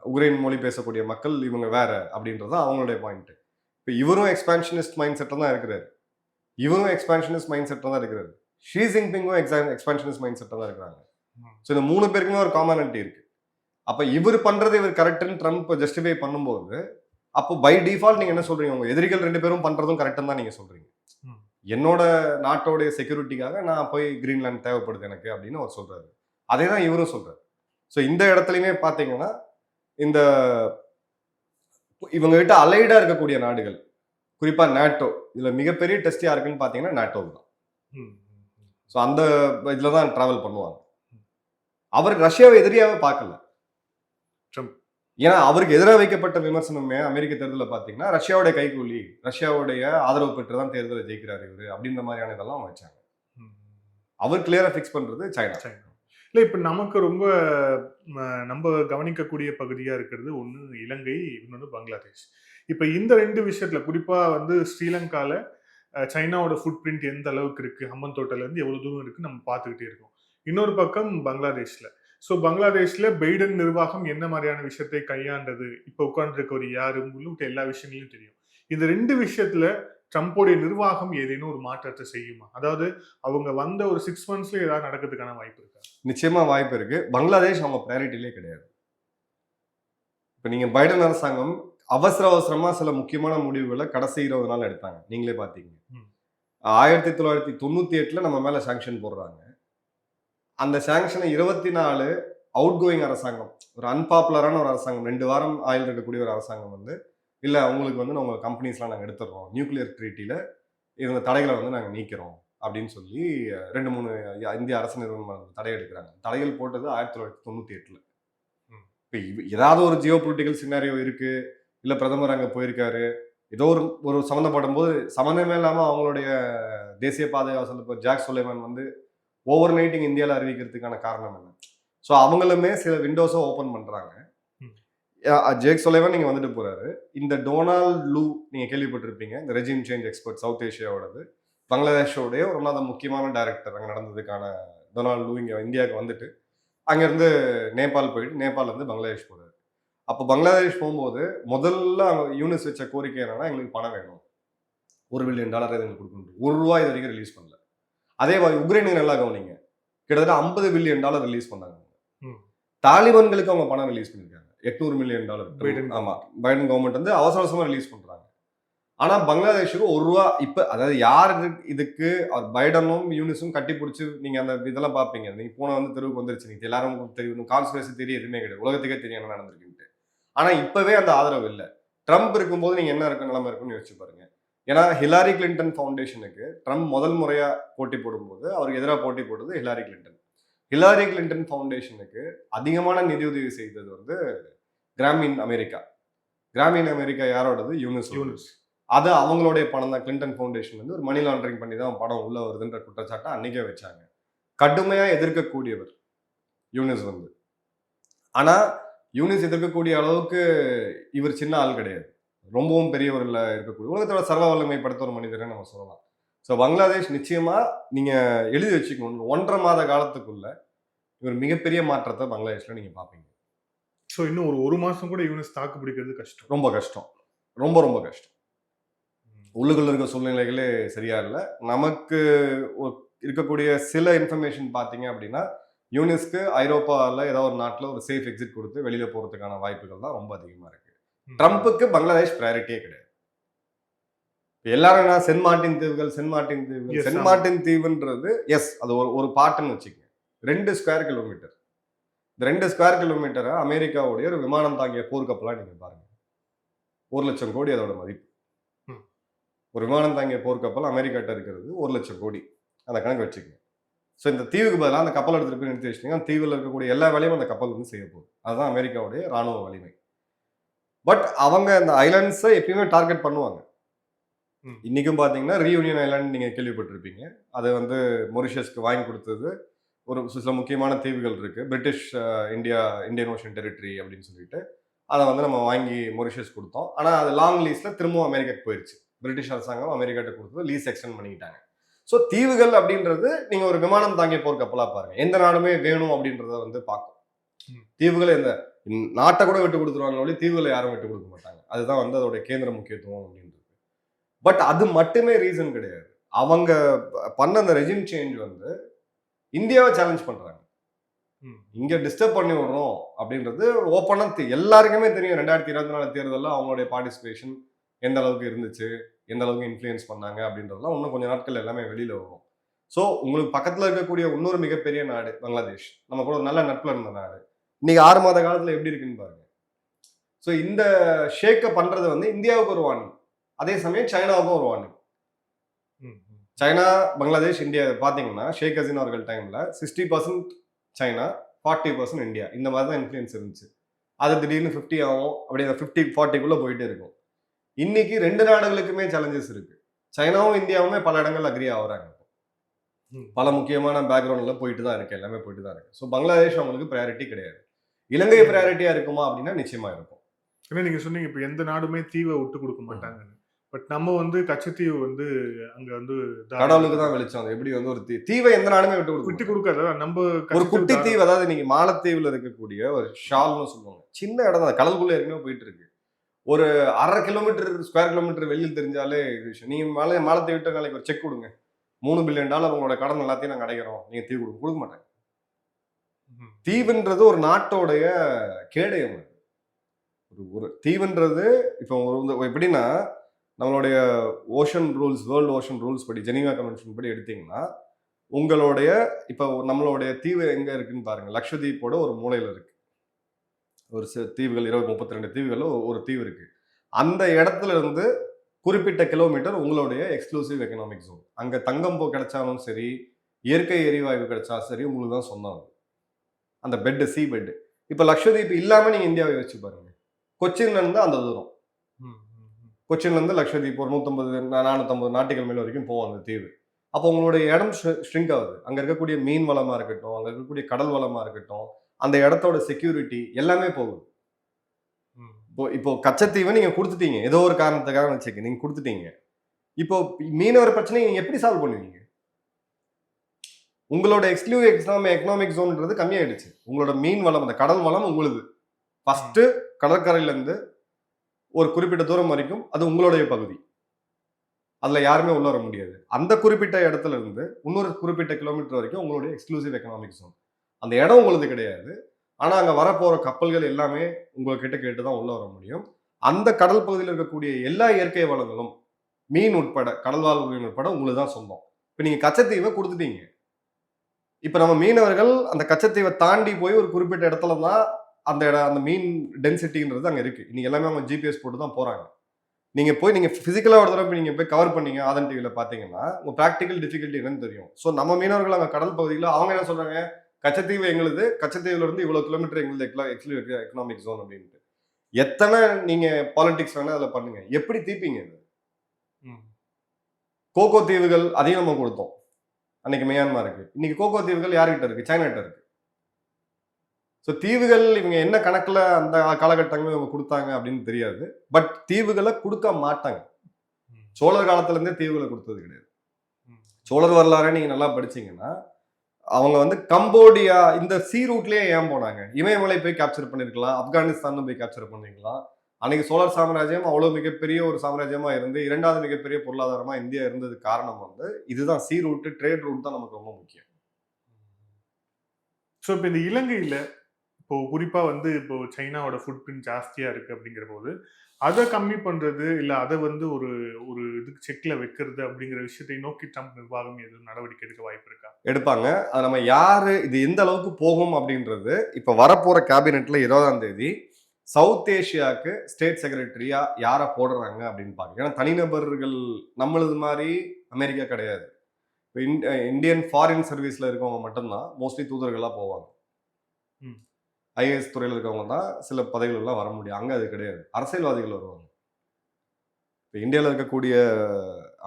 உக்ரைன் மொழி பேசக்கூடிய மக்கள் இவங்க வேற அப்படின்றது அவங்களுடைய பாயிண்ட். இப்போ இவரும் எக்ஸ்பான்ஷனிஸ்ட் மைண்ட் செட்டில் தான் இருக்கிறாரு. இவரும் எக்ஸ்பான்ஷனிஸ்ட் மைண்ட் செட்டில் தான் இருக்கிறாரு. ஷீ ஜின்பிங்கும் எக்ஸ்பான்ஷனிஸ்ட் மைண்ட் செட்டில் தான் இருக்கிறாங்க. ஸோ இந்த 3 பேருக்குமே ஒரு காமனாலிட்டி இருக்கு. அப்போ இவர் பண்றது இவர் கரெக்டுன்னு ட்ரம்ப் ஜஸ்டிஃபை பண்ணும்போது அப்போ பை டிஃபால்ட் நீங்க என்ன சொல்றீங்க, உங்க எதிரிகள் 2 பேரும் பண்றதும் கரெக்டுன்னு தான் நீங்க சொல்றீங்க. என்னோட நாட்டோடைய செக்யூரிட்டிக்காக நான் போய் கிரீன்லாந்து தேவைப்படுது எனக்கு அப்படின்னு அவர் சொல்றாரு. அதே தான் இவரும் சொல்றாரு. ஸோ இந்த இடத்துலையுமே பார்த்தீங்கன்னா இந்த இவங்க கிட்ட அலைடா இருக்கக்கூடிய நாடுகள், குறிப்பா நேட்டோ, இதுல மிகப்பெரிய டெஸ்ட் யாருக்குன்னு பாத்தீங்கன்னா நேட்டோ தான். ஸோ அந்த இதுல தான் டிராவல் பண்ணுவாங்க. அவர் ரஷ்யாவை எதிரியாவே பார்க்கல. ஏன்னா அவருக்கு எதிராக வைக்கப்பட்ட விமர்சனமே அமெரிக்க தேர்தலில் பார்த்தீங்கன்னா ரஷ்யாவுடைய கைகூலி, ரஷ்யாவுடைய ஆதரவு பெற்று தான் தேர்தலை ஜெயிக்கிறார் இவரு அப்படின்ற மாதிரியான இதெல்லாம் வச்சாங்க. அவர் கிளியரா ஃபிக்ஸ் பண்றது சைனா. இல்லை, இப்போ நமக்கு ரொம்ப நம்ம கவனிக்கக்கூடிய பகுதியாக இருக்கிறது ஒன்று இலங்கை, இன்னொன்று பங்களாதேஷ். இப்போ இந்த 2 விஷயத்தில் குறிப்பாக வந்து ஸ்ரீலங்காவில் சைனாவோட ஃபுட் பிரிண்ட் எந்த அளவுக்கு இருக்குது, ஹம்பன் தோட்டலேருந்து எவ்வளோ தூரம் இருக்குது நம்ம பார்த்துக்கிட்டே இருக்கோம். இன்னொரு பக்கம் பங்களாதேஷ்ல. ஸோ பங்களாதேஷ்ல பைடன் நிர்வாகம் என்ன மாதிரியான விஷயத்தை கையாண்டது, இப்போ உட்கார்ந்துருக்கவர் யாரு, உள்ளிட்ட எல்லா விஷயங்களையும் தெரியும். இந்த 2 விஷயத்துல ட்ரம்போடைய நிர்வாகம் ஏதேனும் ஒரு மாற்றத்தை செய்யுமா? அதாவது அவங்க வந்த ஒரு 6 மந்த்ஸ்ல ஏதாவது நடக்கிறதுக்கான வாய்ப்பு இருக்கா? நிச்சயமா வாய்ப்பு இருக்கு. பங்களாதேஷ் அவங்க ப்ரையாரிட்டிலே கிடையாது. இப்ப நீங்க பைடன் அரசாங்கம் அவசரமா சில முக்கியமான முடிவுகளை கடைசி 20 நாள் எடுத்தாங்க. நீங்களே பார்த்தீங்க. 1998ல நம்ம மேல சாங்ஷன் போடுறாங்க. அந்த சாங்ஷனை 24 அவுட் கோயிங் அரசாங்கம், ஒரு அன்பாப்புலரான ஒரு அரசாங்கம், 2 வாரம் ஆயில் இருக்கக்கூடிய ஒரு அரசாங்கம் வந்து, இல்ல உங்களுக்கு வந்து உங்க கம்பெனிஸ்லாம் நாங்க எடுத்துடுறோம். நியூக்ளியர் ட்ரீட்டில இருந்த தடைகளை வந்து நாங்க நீக்கிறோம் அப்படின்னு சொல்லி 2, 3 இந்திய அரசு நிறுவனம் தடை எடுக்கிறாங்க. தடைகள் போட்டது 1998ல. இப்ப ஏதாவது ஒரு ஜியோ பொலிட்டிக்கல் சினாரியோ இருக்கு, இல்ல பிரதமர் அங்க போயிருக்காரு, ஏதோ ஒரு சம்மந்தப்படும் போது சம்மந்தமே இல்லாம அவங்களுடைய தேசிய பாதுகாப்பு ஜாக் சுலைமான் வந்து ஓவர் நைட்டிங் இந்தியாவில் அறிவிக்கிறதுக்கான காரணம் என்ன? ஸோ அவங்களுமே சில விண்டோஸை ஓப்பன் பண்றாங்க. ஜேக் சுலைமான் நீங்க வந்துட்டு போறாரு. இந்த டொனால்ட் லூ நீங்க கேள்விப்பட்டிருப்பீங்க, இந்த ரெஜிம் சேஞ்ச் எக்ஸ்பர்ட் சவுத் ஏஷியாவோடது, பங்களாதேஷோடைய ஒரு முக்கியமான டைரக்டர் அங்கே நடந்ததுக்கான டொனால்ட் லூ இங்கே இந்தியாவுக்கு வந்துட்டு அங்கேருந்து நேபாள் போயிட்டு நேபாள் வந்து பங்களாதேஷ் போறாரு. அப்போ பங்களாதேஷ் போகும்போது முதல்ல அவங்க யூனிஸ் வச்ச கோரிக்கை என்னன்னா, எங்களுக்கு பணம் வேணும், $1 பில்லியன் எங்களுக்கு கொடுக்கணும். $1 இது வரைக்கும் ரிலீஸ் பண்ணல. அதே மாதிரி உக்ரைனுக்கு நல்லா கவனிங்க, கிட்டத்தட்ட $50 பில்லியன் ரிலீஸ் பண்ணாங்க. தாலிபான்களுக்கு அவங்க பணம் ரிலீஸ் பண்ணிருக்காங்க, $800 மில்லியன். ஆமா, பைடன் கவர்மெண்ட் வந்து அவசரமா ரிலீஸ் பண்றாங்க. ஆனா பங்களாதேஷுக்கு $1 இப்ப, அதாவது யாரு இதுக்கு பைடனும் யூனிஸும் கட்டி பிடிச்சி நீங்க அந்த இதெல்லாம் பாப்பீங்க. நீங்க போன வந்து தெருவுக்கு வந்துருச்சு, நீங்க எல்லாரும் தெரியும், கான்ஸ்பிரசி தெரிய எதுவுமே கிடையாது, உலகத்துக்கே தெரியும் என்ன நடந்திருக்குன்ட்டு. ஆனா இப்பவே அந்த ஆதரவு இல்லை. ட்ரம்ப் இருக்கும்போது நீங்க என்ன இருக்கு நிலைமை இருக்குன்னு யோசிச்சு பாருங்க. ஏன்னா ஹிலாரி கிளின்டன் ஃபவுண்டேஷனுக்கு ட்ரம்ப் முதல் முறையா போட்டி போடும்போது அவருக்கு எதிராக போட்டி போட்டது ஹிலாரி கிளின்டன். ஹிலாரி கிளின்டன் ஃபவுண்டேஷனுக்கு அதிகமான நிதியுதவி செய்தது வந்து கிராமீன் அமெரிக்கா யாரோடது? யூனிஸ். அது அவங்களுடைய பணம் தான். கிளின்டன் ஃபவுண்டேஷன் வந்து ஒரு மணி லாண்டரிங் பண்ணி தான் பணம் உள்ள வருதுன்ற குற்றச்சாட்டை அன்னைக்கே வச்சாங்க. கடுமையா எதிர்க்கக்கூடியவர் யூனிஸ் வந்து. ஆனா யூனிஸ் எதிர்க்கக்கூடிய அளவுக்கு இவர் சின்ன ஆள் கிடையாது, ரொம்பவும் பெரியவர்கள் இருக்கக்கூடிய உலகத்தோட சர்வ வல்லமை படுத்த ஒரு மனிதரை நம்ம சொல்லலாம். ஸோ பங்களாதேஷ் நிச்சயமா நீங்க எழுதி வச்சுக்கணும், 1.5 மாத காலத்துக்குள்ள இவர் மிகப்பெரிய மாற்றத்தை பங்களாதேஷ்ல நீங்க பாப்பீங்க. ஸோ இன்னும் ஒரு மாசம் கூட யூனிஸ் தாக்கு பிடிக்கிறது கஷ்டம், ரொம்ப கஷ்டம், ரொம்ப கஷ்டம். உள்ளுக்குள்ள இருக்க சூழ்நிலைகளே சரியா இல்லை. நமக்கு இருக்கக்கூடிய சில இன்ஃபர்மேஷன் பார்த்தீங்க அப்படின்னா, யூனிஸ்க்கு ஐரோப்பாவில் ஏதாவது ஒரு நாட்டில் ஒரு சேஃப் எக்ஸிட் கொடுத்து வெளியில போறதுக்கான வாய்ப்புகள் தான் ரொம்ப அதிகமா இருக்கு. ட்ரம்புக்கு பங்களாதேஷ் ப்ரையாரிட்டியே கிடையாது. எல்லாரும் சென்ட் மார்டின் தீவுன்றது எஸ், அது ஒரு பாட்டுன்னு வச்சுக்கோங்க. 2 ஸ்கொயர் கிலோமீட்டர். இந்த 2 ஸ்கொயர் கிலோமீட்டரை அமெரிக்காவுடைய ஒரு விமானம் தாங்கிய போர்க்கப்பலாம் நீங்க பாருங்க, 1 லட்சம் கோடி அதோட மதிப்பு. ஒரு விமானம் தாங்கிய போர்க்கப்பல் அமெரிக்காட்ட இருக்கிறது 1 லட்சம் கோடி, அந்த கணக்கு வச்சுக்கோங்க. ஸோ இந்த தீவுக்கு பதிலாக அந்த கப்பல் எடுத்துட்டு போய் நிறுத்தி வச்சிட்டீங்க, அந்த தீவில் இருக்கக்கூடிய எல்லா வேலையும் அந்த கப்பல் வந்து செய்ய போகுது. அதுதான் அமெரிக்காவுடைய ராணுவ வலிமை. பட் அவங்க அந்த ஐலாண்ட்ஸை எப்பயுமே டார்கெட் பண்ணுவாங்க. இன்னைக்கும் பார்த்தீங்கன்னா ரீயூனியன் ஐலாண்ட் நீங்க கேள்விப்பட்டிருப்பீங்க, அதை வந்து மொரிஷியஸ்க்கு வாங்கி கொடுத்தது ஒரு சில முக்கியமான தீவுகள் இருக்கு, பிரிட்டிஷ் இந்தியன் ஓஷன் டெரிட்டரி அப்படின்னு சொல்லிட்டு அதை வந்து நம்ம வாங்கி மொரிஷியஸ் கொடுத்தோம். ஆனால் அது லாங் லீஸ்ல திரும்பவும் அமெரிக்காக்கு போயிடுச்சு. பிரிட்டிஷ் அரசாங்கம் அமெரிக்காட்ட கொடுத்தது லீஸ் எக்ஸ்டெண்ட் பண்ணிக்கிட்டாங்க. ஸோ தீவுகள் அப்படின்றது நீங்க ஒரு விமானம் தாங்கிய போர்க்கப்பலா பாருங்க, எந்த நாடுமே வேணும் அப்படின்றத வந்து பார்க்கும். தீவுகளை எந்த நாட்டை கூட விட்டு கொடுத்துருவாங்க ஒழி, தீவுகளை யாரும் விட்டு கொடுக்க மாட்டாங்க. அதுதான் வந்து அதோட கேந்திர முக்கியத்துவம் அப்படின்றது. பட் அது மட்டுமே ரீசன் கிடையாது. அவங்க பண்ண அந்த ரெஜிம் சேஞ்ச் வந்து இந்தியாவை சேலஞ்ச் பண்றாங்க. இங்க டிஸ்டர்ப் பண்ணி விடுறோம் அப்படின்றது ஓப்பனா எல்லாருக்குமே தெரியும். 2024 தேர்தலில் அவங்களுடைய பார்ட்டிசிபேஷன் எந்த அளவுக்கு இருந்துச்சு, எந்த அளவுக்கு இன்ஃப்ளூயன்ஸ் பண்ணாங்க அப்படின்றதுலாம் இன்னும் கொஞ்சம் நாட்கள் எல்லாமே வெளியில வரும். ஸோ உங்களுக்கு பக்கத்துல இருக்கக்கூடிய இன்னொரு மிகப்பெரிய நாடு பங்களாதேஷ், நம்ம கூட ஒரு நல்ல நட்புல இருந்த நாடு, இன்னைக்கு 6 மாத காலத்துல எப்படி இருக்குன்னு பாருங்க. ஸோ இந்த ஷேக்கை பண்றது வந்து இந்தியாவுக்கு ஒரு வார்னிங், அதே சமயம் சைனாவுக்கும் ஒரு வார்னிங். சைனா, பங்களாதேஷ், இந்தியா பார்த்தீங்கன்னா ஷேக் ஹசீனா அவர்கள் டைம்ல 60% சைனா, 40% இந்தியா, இந்த மாதிரி தான் இன்ஃப்ளூயன்ஸ் இருந்துச்சு. அது திடீர்னு 50 ஆகும், அப்படி அந்த 50-40க்குள்ள போயிட்டே இருக்கும். இன்னைக்கு 2 நாடுகளுக்குமே சேலஞ்சஸ் இருக்கு. சைனாவும் இந்தியாவுமே பல இடங்கள் அக்ரி ஆகுறாங்க, பல முக்கியமான பேக்ரவுண்ட்ல போயிட்டு தான் இருக்கு, எல்லாமே போயிட்டு தான் இருக்கு. ஸோ பங்களாதேஷ் அவங்களுக்கு ப்ரையாரிட்டி கிடையாது. இலங்கை ப்ரையாரிட்டியா இருக்குமா அப்படின்னா நிச்சயமா இருக்கும். ஏன்னா நீங்க சொன்னீங்க இப்ப எந்த நாடுமே தீவை விட்டு கொடுக்க மாட்டாங்கன்னு. பட் நம்ம வந்து கச்சத்தீவு வந்து அங்க வந்து கடவுளுக்கு தான் வெளிச்சம். அது எப்படி வந்து ஒரு தீவை எந்த நாடுமே விட்டு விட்டு கொடுக்க கொடுக்காத நம்ம ஒரு குட்டி கச்சத்தீவு தீவு, அதாவது நீங்க மாலத்தீவுல இருக்கக்கூடிய ஒரு ஷால்னு சொல்லுவாங்க, சின்ன இடம் தான், கடலுக்குள்ள ஏற்கனவே போயிட்டு இருக்கு. ஒரு 1/2 கிலோமீட்டர் ஸ்கொயர் கிலோமீட்டர் வெளியில் தெரிஞ்சாலே இது விஷயம். நீங்க மாலத்தீவு விட்டு நாளைக்கு ஒரு செக் கொடுங்க, $3 பில்லியன் உங்களோட கடன் எல்லாத்தையும் நாங்க அடைக்கிறோம், நீங்க தீவு கொடுக்க மாட்டாங்க. தீவுன்றது ஒரு நாட்டோடைய கேடயம். ஒரு தீவுன்றது இப்போ எப்படின்னா, நம்மளுடைய ocean rules, world ocean rules படி, ஜெனீவா கன்வென்ஷன் படி எடுத்தீங்கன்னா, உங்களுடைய இப்போ நம்மளுடைய தீவு எங்க இருக்குன்னு பாருங்க. லட்சத்தீவோட ஒரு மூலையில இருக்கு. ஒரு தீவுகள் 32 தீவுகள் ஒரு தீவு இருக்கு. அந்த இடத்துல இருந்து குறிப்பிட்ட கிலோமீட்டர் உங்களுடைய எக்ஸ்க்ளூசிவ் எக்கனாமிக் ஜோன். அங்க தங்கம் கிடைச்சாலும் சரி, இயற்கை எரிவாயு கிடைச்சா சரி, உங்களுக்கு தான் சொந்தம். அந்த பெட், சி பெட். இப்போ லட்சத்தீவு இல்லாம நீங்க இந்தியாவை வச்சு பாருங்க. கொச்சின்ல இருந்து அந்த தூரம், கொச்சின்ல இருந்து லட்சத்தீவு ஒரு 150-450 நாட்டிகள் மேல் வரைக்கும் போகும் அந்த தீவு. அப்போ உங்களுடைய இடம் ஷ்ரிங்க் ஆகுது. அங்க இருக்கக்கூடிய மீன் வளமா இருக்கட்டும், அங்க இருக்கக்கூடிய கடல் வளமா இருக்கட்டும், அந்த இடத்தோட செக்யூரிட்டி எல்லாமே போகுது. இப்போ கச்சத்தீவை நீங்க கொடுத்துட்டீங்க, ஏதோ ஒரு காரணத்துக்காக வச்சுக்க நீங்க கொடுத்துட்டீங்க. இப்போ மீனவர் பிரச்சனையை நீங்க எப்படி சால்வ் பண்ணுவீங்க? உங்களோட எக்ஸ்க்ளூசிவ் எக்கனாமிக் ஜோன்ன்றது கம்மியாயிடுச்சு. உங்களோட மீன் வளம், அந்த கடல் வளம் உங்களுக்கு ஃபர்ஸ்ட் கடற்கரையில இருந்து ஒரு குறிப்பிட்ட தூரம் வரைக்கும் அது உங்களுடைய பகுதி. அதுல யாருமே உள்ள வர முடியாது. அந்த குறிப்பிட்ட இடத்துல இருந்து இன்னொரு குறிப்பிட்ட கிலோமீட்டர் வரைக்கும் உங்களுடைய எக்ஸ்க்ளூசிவ் எக்கனாமிக் ஜோன். அந்த இடம் உங்களுக்கு கிடையாது. ஆனா அங்க வரப்போற கப்பல்கள் எல்லாமே உங்ககிட்ட கேட்டுதான் உள்ள வர முடியும். அந்த கடல் பகுதியில் இருக்கக்கூடிய எல்லா இயற்கை வளங்களும், மீன் உட்பட, கடல்வாழ் மீன் உட்பட உங்களுக்கு தான் சொந்தம். இப்ப நீங்க கச்சத்தீவை கொடுத்துட்டீங்க. இப்ப நம்ம மீனவர்கள் அந்த கச்சத்தீவை தாண்டி போய் ஒரு குறிப்பிட்ட இடத்துல தான் அந்த மீன் டென்சிட்டின்றது அங்க இருக்கு. இன்னைக்கு எல்லாமே அவங்க ஜிபிஎஸ் போட்டு தான் போறாங்க. நீங்க பிசிக்கலா ஒரு தடவை நீங்க போய் கவர் பண்ணீங்க ஆதன் டிவில பாத்தீங்கன்னா, உங்க பிராக்டிகல் டிஃபிகல்ட்டி என்னன்னு தெரியும். ஸோ நம்ம மீனவர்கள் அங்க கடல் பகுதியில் அவங்க என்ன சொல்றாங்க, கச்சத்தீவு எங்களுது, கச்சத்தீவுல இருந்து இவ்வளவு கிலோமீட்டர் எங்களுது எக்கனாமிக் ஜோன் அப்படின்ட்டு. எத்தனை நீங்க பாலிடிக்ஸ் வேணா அதுல பண்ணுங்க, எப்படி தீப்பீங்க இது? கோகோ தீவுகள் அதையும் நம்ம கொடுத்தோம் அன்னைக்கு மியான்மருக்கு. இன்னைக்கு கோகோ தீவுகள் யார்கிட்ட இருக்கு? சைனாட்ட இருக்கு. ஸோ தீவுகள் இவங்க என்ன கணக்குல அந்த காலகட்டங்கள் இவங்க கொடுத்தாங்க அப்படின்னு தெரியாது. பட் தீவுகளை கொடுக்க மாட்டாங்க. சோழர் காலத்துல இருந்தே தீவுகளை கொடுத்தது கிடையாது. சோழர் வரலாறு நீங்க நல்லா படிச்சீங்கன்னா, அவங்க வந்து கம்போடியா இந்த சி ரூட்லயே ஏன் போனாங்க? இமயமலை போய் கேப்சர் பண்ணிருக்கலாம், ஆப்கானிஸ்தான் போய் கேப்சர் பண்ணிருக்கலாம். அன்னைக்கு சோழர் சாம்ராஜ்யம் அவ்வளவு மிகப்பெரிய ஒரு சாம்ராஜ்யமா இருந்து 2வது மிகப்பெரிய பொருளாதாரமா இந்தியா இருந்தது காரணம் வந்து இதுதான். சி ரூட், ட்ரேட் ரூட் தான் நமக்கு ரொம்ப முக்கியம். ஸோ இப்போ இந்த இலங்கையில இப்போ குறிப்பா வந்து இப்போ சைனாவோட ஃபுட் பிரிண்ட் ஜாஸ்தியா இருக்கு அப்படிங்கிற போது அதை கம்மி பண்றது இல்ல அதை வந்து ஒரு ஒரு இதுக்கு செக்ல வைக்கிறது அப்படிங்கிற விஷயத்தை நோக்கி ட்ரம்ப் நிர்வாகம் எதுவும் நடவடிக்கை எடுக்க வாய்ப்பு இருக்கா? எடுப்பாங்க. அது நம்ம யாரு இது எந்த அளவுக்கு போகும் அப்படின்றது இப்ப வரப்போற கேபினெட்ல 20ஆம் தேதி சவுத் ஏஷியாவுக்கு ஸ்டேட் செக்ரட்டரியா யாரை போடுறாங்க அப்படின்னு பாருங்க. ஏன்னா தனிநபர்கள் நம்மளது மாதிரி அமெரிக்கா கிடையாது. இந்தியன் ஃபாரின் சர்வீஸ்ல இருக்கவங்க மட்டும்தான் மோஸ்ட்லி தூதர்களா போவாங்க. ஐஏஎஸ் துறையில் இருக்கவங்க தான் சில பதவிகள் எல்லாம் வர முடியும். அங்க அது கிடையாது. அரசியல்வாதிகள் வருவாங்க. இப்போ இந்தியாவில் இருக்கக்கூடிய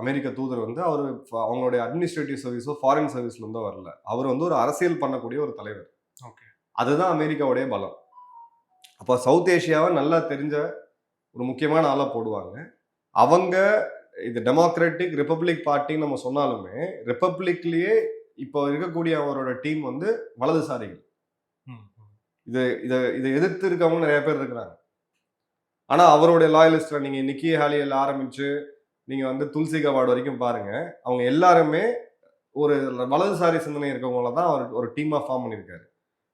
அமெரிக்க தூதர் வந்து அவர் அவங்களுடைய அட்மினிஸ்ட்ரேட்டிவ் சர்வீஸோ ஃபாரின் சர்வீஸ்ல இருந்தோ வரல. அவர் வந்து ஒரு அரசியல் பண்ணக்கூடிய ஒரு தலைவர். அதுதான் அமெரிக்காவுடைய பலம். அப்போ சவுத் ஏஷியாவை நல்லா தெரிஞ்ச ஒரு முக்கியமான ஆளா போடுவாங்க. அவங்க இது டெமோக்ராட்டிக் ரிப்பப்ளிக் பார்ட்டின்னு நம்ம சொன்னாலுமே, ரிப்பப்ளிக்லயே இப்போ இருக்கக்கூடிய அவரோட டீம் வந்து வலதுசாரிகள். இதை எதிர்த்து இருக்கவங்க நிறைய பேர் இருக்கிறாங்க. ஆனா அவருடைய லாயலிஸ்ட்ல நீங்க நிக்கி ஹாலியில் ஆரம்பிச்சு நீங்க வந்து துல்சி கவாட் வரைக்கும் பாருங்க, அவங்க எல்லாருமே ஒரு வலதுசாரி சிந்தனை இருக்கவங்கள தான் அவர் ஒரு டீமா ஃபார்ம் பண்ணியிருக்காரு.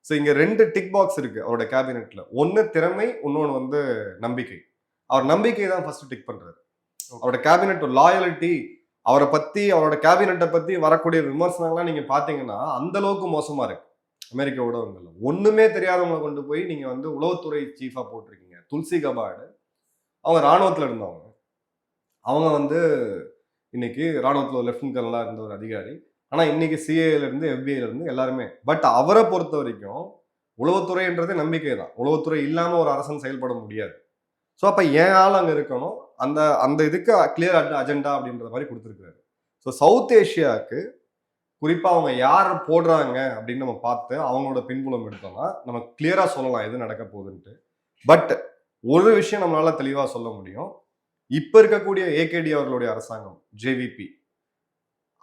ஸோ இங்க 2 டிக் பாக்ஸ் இருக்கு அவரோட கேபினெட்ல. ஒன்னு திறமை, இன்னொன்னு வந்து நம்பிக்கை. அவர் நம்பிக்கை தான் ஃபர்ஸ்ட் டிக் பண்றாரு. அவரோட கேபினெட் லாயலிட்டி, அவரை பத்தி அவரோட கேபினெட்டை பத்தி வரக்கூடிய விமர்சனங்கள்லாம் நீங்க பாத்தீங்கன்னா அந்த அளவுக்கு மோசமா இருக்கு. அமெரிக்க ஊடகங்கள்ல ஒண்ணுமே தெரியாதவங்களை கொண்டு போய் நீங்க வந்து உளவுத்துறை சீஃபா போட்டிருக்கீங்க. துல்சி கபாட் அவங்க ராணுவத்துல இருந்தவங்க. அவங்க வந்து இன்னைக்கு ராணுவத்துல லெப்டினன்ட் கர்னலா இருந்த ஒரு அதிகாரி. ஆனா இன்னைக்கு சிஏல இருந்து எஃபிஐல இருந்து எல்லாருமே. பட் அவரை பொறுத்த வரைக்கும் உளவுத்துறைன்றது நம்பிக்கை தான். உளவுத்துறை இல்லாம ஒரு அரசன் செயல்பட முடியாது. ஸோ அப்ப ஏன் ஆள் அங்க இருக்கணும், அந்த அந்த இதுக்கு கிளியர் அஜெண்டா அப்படின்ற மாதிரி கொடுத்துருக்காரு. ஸோ சவுத் ஏஷியாவுக்கு குறிப்பா அவங்க யார் போடுறாங்க அப்படின்னு நம்ம பார்த்து அவங்களோட பின்புலம் எடுத்தோம்னா நம்ம கிளியரா சொல்லலாம் எது நடக்க போகுதுன்ட்டு. பட் ஒரு விஷயம் நம்மளால தெளிவா சொல்ல முடியும், இப்ப இருக்கக்கூடிய ஏகேடி அவர்களுடைய அரசாங்கம் ஜேவிபி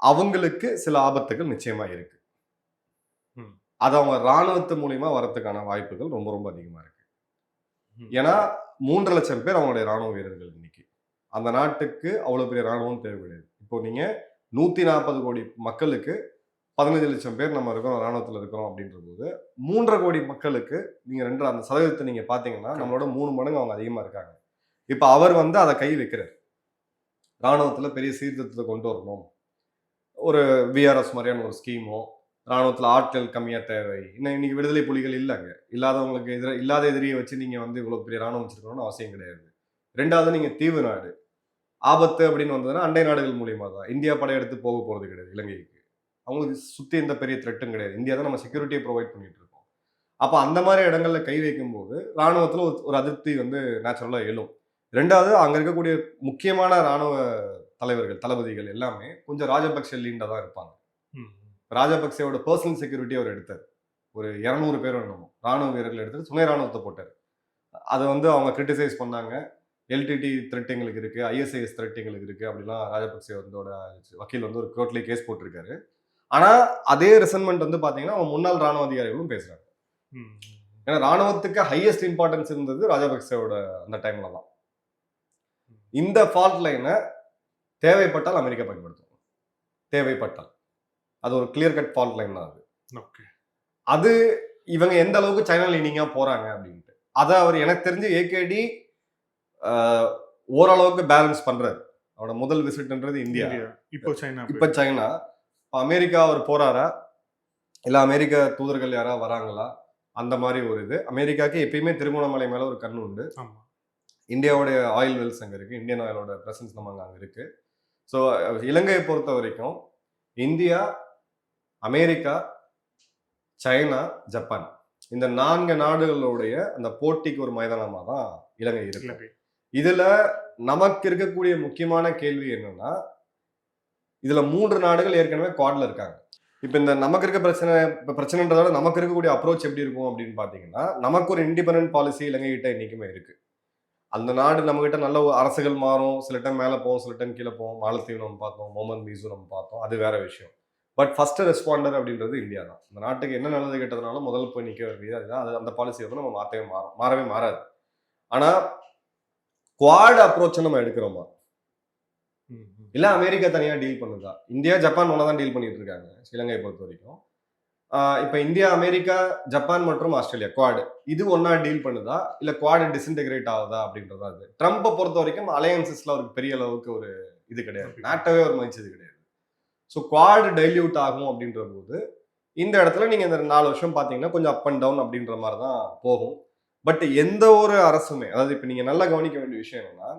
அவங்களுக்கு சில ஆபத்துகள் நிச்சயமா இருக்கு. அது அவங்க ராணுவத்து மூலியமா வரதுக்கான வாய்ப்புகள் ரொம்ப ரொம்ப அதிகமா இருக்கு. ஏன்னா 3 லட்சம் பேர் அவங்களுடைய ராணுவ வீரர்கள் இன்னைக்கு. அந்த நாட்டுக்கு அவ்வளவு பெரிய ராணுவம் தேவை கிடையாது. இப்போ நீங்க 140 கோடி மக்களுக்கு 15 லட்சம் பேர் நம்ம இருக்கிறோம், ராணுவத்தில் இருக்கிறோம் அப்படின்ற போது 3.5 கோடி மக்களுக்கு நீங்க அந்த சதவீதத்தை நீங்க பாத்தீங்கன்னா நம்மளோட 3 மடங்கு அவங்க அதிகமா இருக்காங்க. இப்ப அவர் வந்து அதை கை வைக்கிறார். ராணுவத்துல பெரிய சீர்திருத்தத்தை கொண்டு வரணும், ஒரு விஆர்எஸ் மாதிரியான ஒரு ஸ்கீமோ, ராணுவத்துல ஆட்கள் கம்மியா தேவை. இன்னைக்கு விடுதலை புலிகள் இல்லைங்க, இல்லாதவங்களுக்கு இல்லாத எதிரியை வச்சு நீங்க வந்து இவ்வளவு பெரிய ராணுவம் வச்சிருக்கணும்னு அவசியம் கிடையாது. 2வது, நீங்க தீவு நாடு, ஆபத்து அப்படின்னு வந்ததுன்னா அண்டை நாடுகள் மூலியமா தான். இந்தியா படையெடுத்து போக போறது கிடையாது இலங்கைக்கு. அவங்களுக்கு சுத்தி எந்த பெரிய த்ரெட்டும் கிடையாது. இந்தியா தான் நம்ம செக்யூரிட்டியை ப்ரொவைட் பண்ணிட்டு இருக்கோம். அப்ப அந்த மாதிரி இடங்கள்ல கை வைக்கும் போது ராணுவத்துல ஒரு அதிருப்தி வந்து நேச்சுரலா எழும். 2வது, அங்க இருக்கக்கூடிய முக்கியமான ராணுவ தலைவர்கள், தளபதிகள் எல்லாமே கொஞ்சம் ராஜபக்சே லீண்டா தான் இருப்பாங்க. ராஜபக்சேவோட பர்சனல் செக்யூரிட்டி அவர் எடுத்தார். ஒரு 200 பேர் வேணும் ராணுவ வீரர்கள் எடுத்து துணை ராணுவத்தை போட்டார். அதை வந்து அவங்க கிரிட்டிசைஸ் பண்ணாங்க. எல்டிடி த்ரெட் எங்களுக்கு இருக்கு, ஐஎஸ்ஐஎஸ் த்ரெட் எங்களுக்கு இருக்கு அப்படிலாம் ராஜபக்சே வந்து வக்கீல் வந்து ஒரு கோர்ட்லேயே கேஸ் போட்டிருக்காரு. ஆனா அதே ரிசன்மெண்ட் வந்து பாத்தீங்கன்னா அவங்க முன்னாள் ராணுவ அதிகாரிகளும் பேசுறாங்க. ஏன்னா ராணுவத்துக்கு ஹையஸ்ட் இம்பார்ட்டன்ஸ் இருந்தது ராஜபக்சேவோட அந்த டைம்ல தான். இந்த ஃபால்ட் லைனை தேவைப்பட்டால் அமெரிக்கா பயன்படுத்தும். தேவைப்பட்டால் அது ஒரு கிளியர் கட் ஃபால்ட் லைன் தான் அது. அது இவங்க எந்த அளவுக்கு சைனா லீனிங்கா போறாங்க அப்படின்ட்டு அதை அவர் எனக்கு தெரிஞ்சு ஏகேடி ஓரளவுக்கு பேலன்ஸ் பண்றாரு. அவரோட முதல் விசிட்ன்றது இந்தியா, இப்ப சைனா. அமெரிக்கா அவர் போறாரா, இல்ல அமெரிக்க தூதர்கள் யாரா வராங்களா, அந்த மாதிரி ஒரு இது. அமெரிக்காவுக்கு எப்பயுமே திருகோணமலை மேல ஒரு கண்ணு உண்டு. இந்தியாவுடைய ஆயில் வெல்ஸ் அங்க இருக்கு, இந்தியன் ஆயிலோட பிரசன்ஸ் நம்ம அங்க இருக்கு. ஸோ இலங்கையை பொறுத்த வரைக்கும் இந்தியா, அமெரிக்கா, சைனா, ஜப்பான் இந்த 4 நாடுகளுடைய அந்த போட்டிக்கு ஒரு மைதானமா தான் இலங்கை இருக்கு. இதுல நமக்கு இருக்கக்கூடிய முக்கியமான கேள்வி என்னன்னா, இதுல 3 நாடுகள் ஏற்கனவே குவாட்ல இருக்காங்க. இப்ப இந்த நமக்கு இருக்க பிரச்சனைன்றதோட நமக்கு இருக்கக்கூடிய அப்ரோச் எப்படி இருக்கும் அப்படின்னு பாத்தீங்கன்னா, நமக்கு ஒரு இண்டிபெண்டன்ட் பாலிசி இலங்கை கிட்ட இன்னைக்குமே இருக்கு. அந்த நாடு நம்ம கிட்ட நல்ல அரசுகள் மாறும், சில டைம் மேல போவோம், சில டைம் கீழே போவோம். மாலத்தீவு நம்ம பார்த்தோம், மொமன் மீசு நம்ம பார்த்தோம், அது வேற விஷயம். பட் ஃபர்ஸ்ட் ரெஸ்பாண்டர் அப்படின்றது இந்தியா தான். அந்த நாட்டுக்கு என்ன நல்லது கெட்டதுனாலும் முதல்ல போய் நிற்க வேண்டியது அதுதான். அது அந்த பாலிசி வந்து நம்ம மாறவே மாறாது. ஆனா குவாட் அப்ரோச் நம்ம எடுக்கிறோமா, இல்ல அமெரிக்கா தனியா டீல் பண்ணுதா? இந்தியா ஜப்பான் ஒன்னா தான் டீல் பண்ணிட்டு இருக்காங்க இலங்கையை பொறுத்த வரைக்கும். இப்ப இந்தியா, அமெரிக்கா, ஜப்பான் மற்றும் ஆஸ்திரேலியா குவாட் இது ஒன்னா டீல் பண்ணுதா, இல்ல குவாட் டிஸ்இன்டெகிரேட் ஆகுதா அப்படின்றதா. அது ட்ரம்பை பொறுத்த வரைக்கும் அலையன்சஸ்ல அவருக்கு பெரிய அளவுக்கு ஒரு இது கிடையாது, நாட்டவே ஒரு மதிச்சது கிடையாது. ஸோ குவாட் டைல்யூட் ஆகும் அப்படின்ற போது இந்த இடத்துல நீங்க இந்த 4 வருஷம் பாத்தீங்கன்னா கொஞ்சம் அப் அண்ட் டவுன் அப்படின்ற மாதிரி தான் போகும். பட் எந்த ஒரு அரசுமே, அதாவது இப்ப நீங்க நல்லா கவனிக்க வேண்டிய விஷயம் என்னன்னா,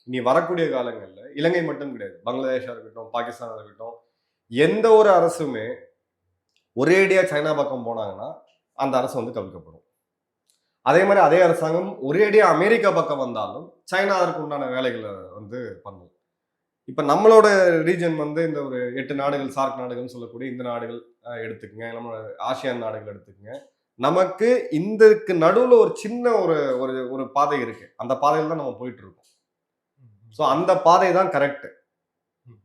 இனி வரக்கூடிய காலங்கள்ல இலங்கை மட்டும் கிடையாது, பங்களாதேஷா இருக்கட்டும், பாகிஸ்தானா இருக்கட்டும், எந்த ஒரு அரசுமே ஒரேடியா சைனா பக்கம் போனாங்கன்னா அந்த அரசு வந்து கவிழ்க்கப்படும். அதே மாதிரி அதே அரசாங்கம் ஒரேடியா அமெரிக்கா பக்கம் வந்தாலும் சைனா அதற்கு உண்டான வேலைகளை வந்து பண்ணும். இப்ப நம்மளோட ரீஜன் வந்து இந்த ஒரு 8 நாடுகள், சார்க் நாடுகள் சொல்லக்கூடிய இந்த நாடுகள் எடுத்துக்கங்க, நம்ம ஆசியான் நாடுகள் எடுத்துக்கங்க. நமக்கு இந்தக்கு நடுவுல ஒரு சின்ன ஒரு பாதை இருக்கு. அந்த பாதையில தான் நம்ம போயிட்டு இருக்கோம். ஸோ அந்த பாதை தான் கரெக்ட்.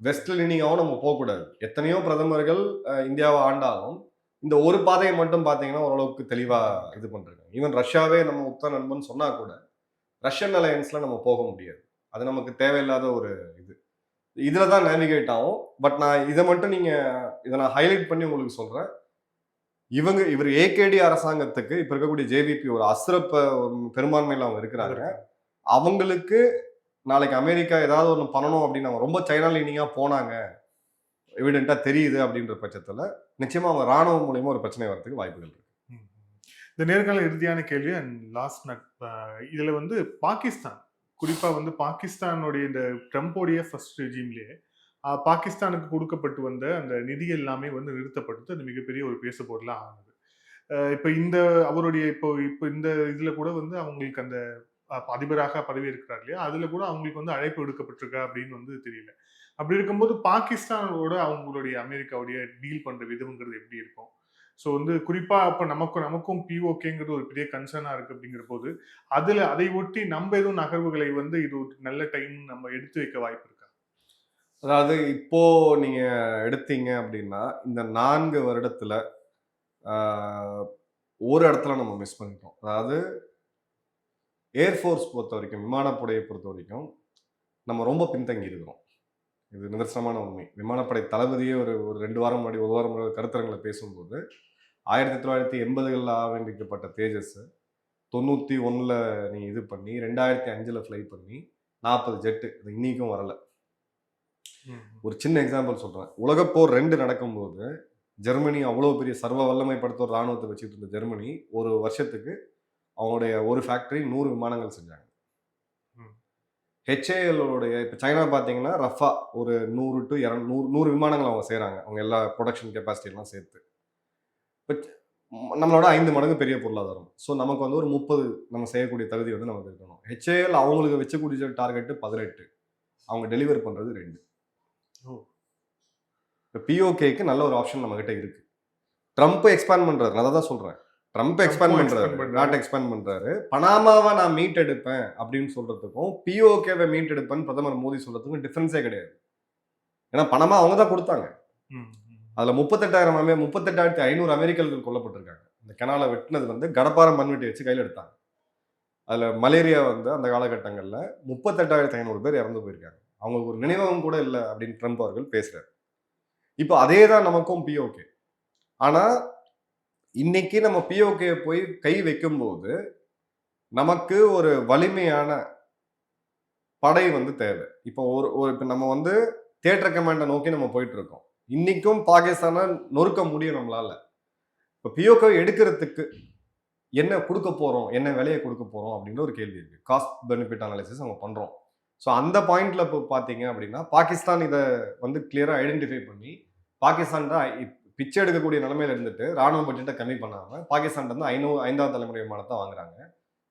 வெஸ்ட் லீனிங்காவும் நம்ம போகக்கூடாது. எத்தனையோ பிரதமர்கள் இந்தியாவை ஆண்டாலும் இந்த ஒரு பாதையை மட்டும் பார்த்தீங்கன்னா ஓரளவுக்கு தெளிவா இது பண்றாங்க. ஈவன் ரஷ்யாவே நம்ம உத்த நண்பன் சொன்னா கூட ரஷ்யன் அலையன்ஸ்ல நம்ம போக முடியாது. அது நமக்கு தேவையில்லாத ஒரு இது. இதுல தான் நேவிகேட் ஆகும். பட் நான் இதை மட்டும் இதை நான் ஹைலைட் பண்ணி உங்களுக்கு சொல்றேன். இவர் ஏகேடி அரசாங்கத்துக்கு இப்ப இருக்கக்கூடிய ஜேவிபி ஒரு அசுரப்ப பெரும்பான்மையில அவங்க இருக்கிறாங்க. அவங்களுக்கு நாளைக்கு அமெரிக்கா ஏதாவது ஒன்று பண்ணணும் அப்படின்னு அவங்க ரொம்ப சைனா லீனிங்கா போனாங்க, எவிடென்ட்டா தெரியுது அப்படின்ற பட்சத்துல நிச்சயமா அவங்க ராணுவம் மூலியமா ஒரு பிரச்சனை வரதுக்கு வாய்ப்புகள் இருக்கு. இந்த நேர்காணல் இறுதியான கேள்வி அண்ட் லாஸ்ட் நட், இதுல வந்து பாகிஸ்தான், குறிப்பா வந்து பாகிஸ்தானுடைய இந்த ட்ரம்போடைய ஃபர்ஸ்ட் ரெஜிம்லயே பாகிஸ்தானுக்கு கொடுக்கப்பட்டு வந்த அந்த நிதி எல்லாமே வந்து நிறுத்தப்பட்டு அது மிகப்பெரிய ஒரு பேசு பொருளா ஆனது. இப்ப இந்த அவருடைய இப்போ இந்த இதுல கூட வந்து அவங்களுக்கு அந்த அதிபராக பதவி இருக்கிறார் இல்லையா, அதுல கூட அவங்களுக்கு வந்து அழைப்பு விடுக்கப்பட்டிருக்கா அப்படின்னு வந்து தெரியல. அப்படி இருக்கும்போது பாகிஸ்தானோட அவங்களுடைய அமெரிக்காவுடைய டீல் பண்ற விதம்ங்கிறது எப்படி இருக்கும்? ஸோ வந்து குறிப்பா அப்ப நமக்கும் பிஓகேங்கிறது ஒரு பெரிய கன்சர்னா இருக்கு அப்படிங்கிற போது அதை ஒட்டி நம்ம எதுவும் நகர்வுகளை வந்து இது ஒரு நல்ல டைம் நம்ம எடுத்து வைக்க வாய்ப்பு இருக்கா? அதாவது இப்போ நீங்க எடுத்தீங்க அப்படின்னா இந்த 4 வருடத்துல ஒரு இடத்துல நம்ம மிஸ் பண்ணிட்டோம். அதாவது ஏர்ஃபோர்ஸ் பொறுத்த வரைக்கும், விமானப்படையை பொறுத்த வரைக்கும் நம்ம ரொம்ப பின்தங்கி இருக்கிறோம். இது நிதர்சனமான உண்மை. விமானப்படை தளபதியே ஒரு ஒரு 2 வாரம் முன்னாடி, 1 வாரம் முன்னாடி கருத்தரங்கில் பேசும்போது 1980களில் ஆரம்பிக்கப்பட்ட தேஜஸ் 91ல் நீங்க இது பண்ணி 2005ல் ஃப்ளை பண்ணி 40 ஜெட்டு இது இன்னைக்கும் வரல. ஒரு சின்ன எக்ஸாம்பிள் சொல்றேன். உலகப்போர் 2 நடக்கும்போது ஜெர்மனி அவ்வளோ பெரிய சர்வ வல்லமை படுத்த ஒரு ராணுவத்தை வச்சுட்டு இருந்த ஜெர்மனி ஒரு வருஷத்துக்கு அவங்களுடைய ஒரு ஃபேக்டரி 100 விமானங்கள் செஞ்சாங்க. ஹெச்ஏஎல்லோடைய இப்போ சைனா பார்த்தீங்கன்னா ரஃபா ஒரு 100 to 200 விமானங்கள் அவங்க செய்கிறாங்க. அவங்க எல்லா ப்ரொடக்ஷன் கெப்பாசிட்டிலாம் சேர்த்து. இப்போ நம்மளோட 5 மடங்கு பெரிய பொருளாதாரம். ஸோ நமக்கு வந்து ஒரு 30 நம்ம செய்யக்கூடிய தகுதி வந்து நமக்கு இருக்கணும். ஹெச்ஏஎல் அவங்களுக்கு வச்சக்கூடிய டார்கெட்டு 18, அவங்க டெலிவர் பண்ணுறது 2. இப்போ பிஓகேக்கு நல்ல ஒரு ஆப்ஷன் நம்மகிட்ட இருக்கு. ட்ரம்ப் எக்ஸ்பேண்ட் பண்றாரு, நான் தான் சொல்றேன். ட்ரம்ப் எக்ஸ்பேண்ட் பண்றாரு, நாட் எக்ஸ்பேண்ட் பண்றாரு. பனாமாவை நான் மீட் எடுப்பேன் அப்படின்னு சொல்றதுக்கும் பிஓகேவை மீட் எடுப்பேன்னு பிரதமர் மோடி சொல்றதுக்கும் டிஃபரன்ஸே கிடையாது. ஏன்னா பணமா அவங்க தான் கொடுத்தாங்க. அதுல 38,500 அமெரிக்கர்கள் கொல்லப்பட்டிருக்காங்க. இந்த கெனாலை வெட்டினது வந்து கடப்பாரம் மண்வெட்டி வச்சு கையில் எடுத்தாங்க. அதுல மலேரியா வந்து அந்த காலகட்டங்கள்ல 38,500 பேர் இறந்து போயிருக்காங்க. அவங்களுக்கு ஒரு நினைவகம் கூட இல்லை அப்படின்னு ட்ரம்ப் அவர்கள் பேசுறாரு. இப்போ அதே தான் நமக்கும் பிஓகே. ஆனா இன்னைக்கு நம்ம பிஓகே போய் கை வைக்கும்போது நமக்கு ஒரு வலிமையான படை வந்து தேவை. இப்போ இப்போ நம்ம வந்து தியேட்டர் கமாண்டை நோக்கி நம்ம போயிட்டு இருக்கோம். இன்னைக்கும் பாகிஸ்தானை நொறுக்க முடியும் நம்மளால. இப்போ பிஓகே எடுக்கிறதுக்கு என்ன கொடுக்க போறோம், என்ன விலையை கொடுக்க போறோம் அப்படின்ற ஒரு கேள்வி இருக்கு. காஸ்ட் பெனிஃபிட் அனாலிசிஸ் நம்ம பண்றோம். ஸோ அந்த பாயிண்ட்ல இப்போ பார்த்தீங்க அப்படின்னா பாகிஸ்தான் இதை வந்து கிளியரா ஐடென்டிஃபை பண்ணி பாகிஸ்தான் தான் பிச்சை எடுக்கக்கூடிய நிலைமையில இருந்துட்டு ராணுவ பட்ஜெட்டை கம்மி பண்ணாம பாகிஸ்தான் வந்து 5ஆம் தலைமுறை விமானத்தை வாங்குறாங்க.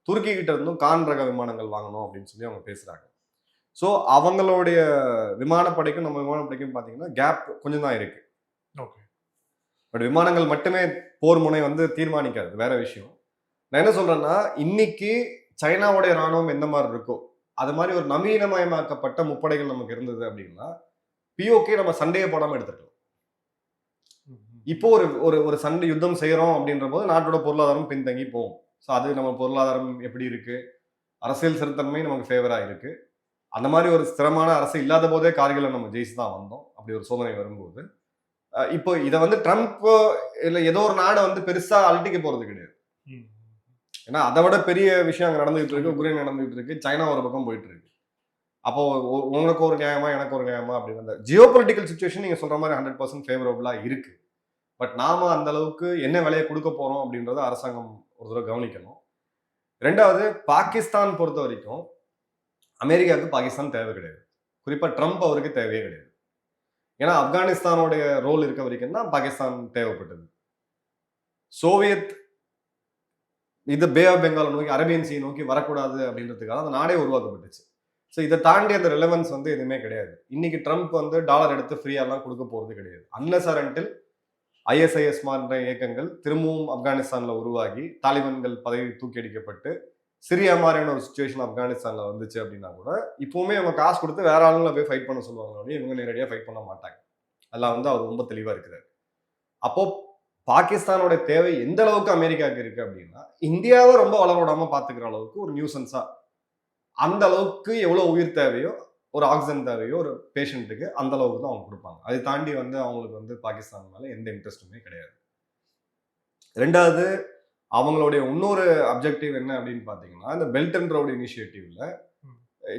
துருக்கி கிட்ட இருந்தும் கான் ரக விமானங்கள் வாங்கணும் அப்படின்னு சொல்லி அவங்க பேசுறாங்க. ஸோ அவங்களுடைய விமானப்படைக்கும் நம்ம விமானப்படைக்கும் பார்த்தீங்கன்னா கேப் கொஞ்சம் தான் இருக்கு. பட் விமானங்கள் மட்டுமே போர் முனை வந்து தீர்மானிக்காது, வேற விஷயம். நான் என்ன சொல்றேன்னா இன்னைக்கு சைனாவுடைய ராணுவம் எந்த மாதிரி இருக்கோ அது மாதிரி ஒரு நவீனமயமாக்கப்பட்ட முப்படைகள் நமக்கு இருந்தது அப்படின்னா பிஓகே நம்ம சண்டையை போடாம எடுத்துக்கலாம். இப்போ ஒரு சண்டை யுத்தம் செய்யறோம் அப்படின்ற போது நாட்டோட பொருளாதாரம் பின்தங்கி போகும். ஸோ அது நம்ம பொருளாதாரம் எப்படி இருக்கு, அரசியல் ஸ்திரத்தன்மை நமக்கு ஃபேவரா இருக்கு. அந்த மாதிரி ஒரு ஸ்திரமான அரசு இல்லாத போதே கார்கில நம்ம ஜெயிச்சு தான் வந்தோம். அப்படி ஒரு சோதனை வரும்போது இப்போ இதை வந்து ட்ரம்ப் இல்லை ஏதோ ஒரு நாடை வந்து பெருசா அழட்டிக்க போறது கிடையாது. ஏன்னா அதை விட பெரிய விஷயம் அங்கே நடந்துகிட்டு இருக்கு. உக்ரைன் நடந்துகிட்டு இருக்கு, சைனா ஒரு பக்கம் போயிட்டு இருக்கு. அப்போ உங்களுக்கு ஒரு நியாயமா எனக்கு ஒரு நியாயமா அப்படின்னு அந்த ஜியோ பொலிட்டிக்கல் சுச்சுவேஷன் நீங்க சொல்ற மாதிரி 100% ஃபேவரபிளா இருக்கு. பட் நாம அந்த அளவுக்கு என்ன விலையை கொடுக்க போறோம் அப்படின்றத அரசாங்கம் ஒரு தடவை கவனிக்கணும். ரெண்டாவது, பாகிஸ்தான் பொறுத்த வரைக்கும் அமெரிக்காவுக்கு பாகிஸ்தான் தேவை கிடையாது. குறிப்பா ட்ரம்ப் அவருக்கு தேவையே கிடையாது. ஏன்னா ஆப்கானிஸ்தானோடைய ரோல் இருக்க வரைக்கும் தான் பாகிஸ்தான் தேவைப்பட்டது. சோவியத் இது பே ஆஃப் பெங்கால் நோக்கி அரேபியன் சீ நோக்கி வரக்கூடாது அப்படின்றதுக்காக அந்த நாடே உருவாக்கப்பட்டுச்சு. ஸோ இதை தாண்டி அந்த ரெலவன்ஸ் வந்து எதுவுமே கிடையாது. இன்னைக்கு ட்ரம்ப் வந்து டாலர் எடுத்து ஃப்ரீயாலாம் கொடுக்க போறது கிடையாது. அன்லெஸ் ஆர் அன்டில் ஐஎஸ்ஐஎஸ் மாதிரி இயக்கங்கள் திரும்பவும் ஆப்கானிஸ்தான்ல உருவாகி தாலிபான்கள் பதவி தூக்கி அடிக்கப்பட்டு சிரியா மாதிரியான ஒரு சுச்சுவேஷன் ஆப்கானிஸ்தான்ல வந்துச்சு அப்படின்னா கூட இப்பவுமே அவங்க காசு கொடுத்து வேற ஆளுங்களை போய் ஃபைட் பண்ண சொல்லுவாங்க, இவங்க நேரடியாக ஃபைட் பண்ண மாட்டாங்க. அதெல்லாம் வந்து அவர் ரொம்ப தெளிவா இருக்கிறார். அப்போ பாகிஸ்தானோட தேவை எந்த அளவுக்கு அமெரிக்காவுக்கு இருக்கு அப்படின்னா இந்தியாவை ரொம்ப வளரவிடாம பாத்துக்கிற அளவுக்கு ஒரு நியூசன்ஸா அந்த அளவுக்கு எவ்வளவு உயிர் தேவையோ ஒரு ஆக்சிஜன் தேவையோ ஒரு பேஷண்ட்டுக்கு அந்த அளவுக்கு தான் அவங்க கொடுப்பாங்க. அதை தாண்டி வந்து அவங்களுக்கு வந்து பாகிஸ்தான் மேல எந்த இன்ட்ரெஸ்ட்டுமே கிடையாது. ரெண்டாவது, அவங்களுடைய இன்னொரு அப்ஜெக்டிவ் என்ன அப்படின்னு பாத்தீங்கன்னா இந்த பெல்ட் அண்ட் ரோடு இனிஷியேட்டிவ்ல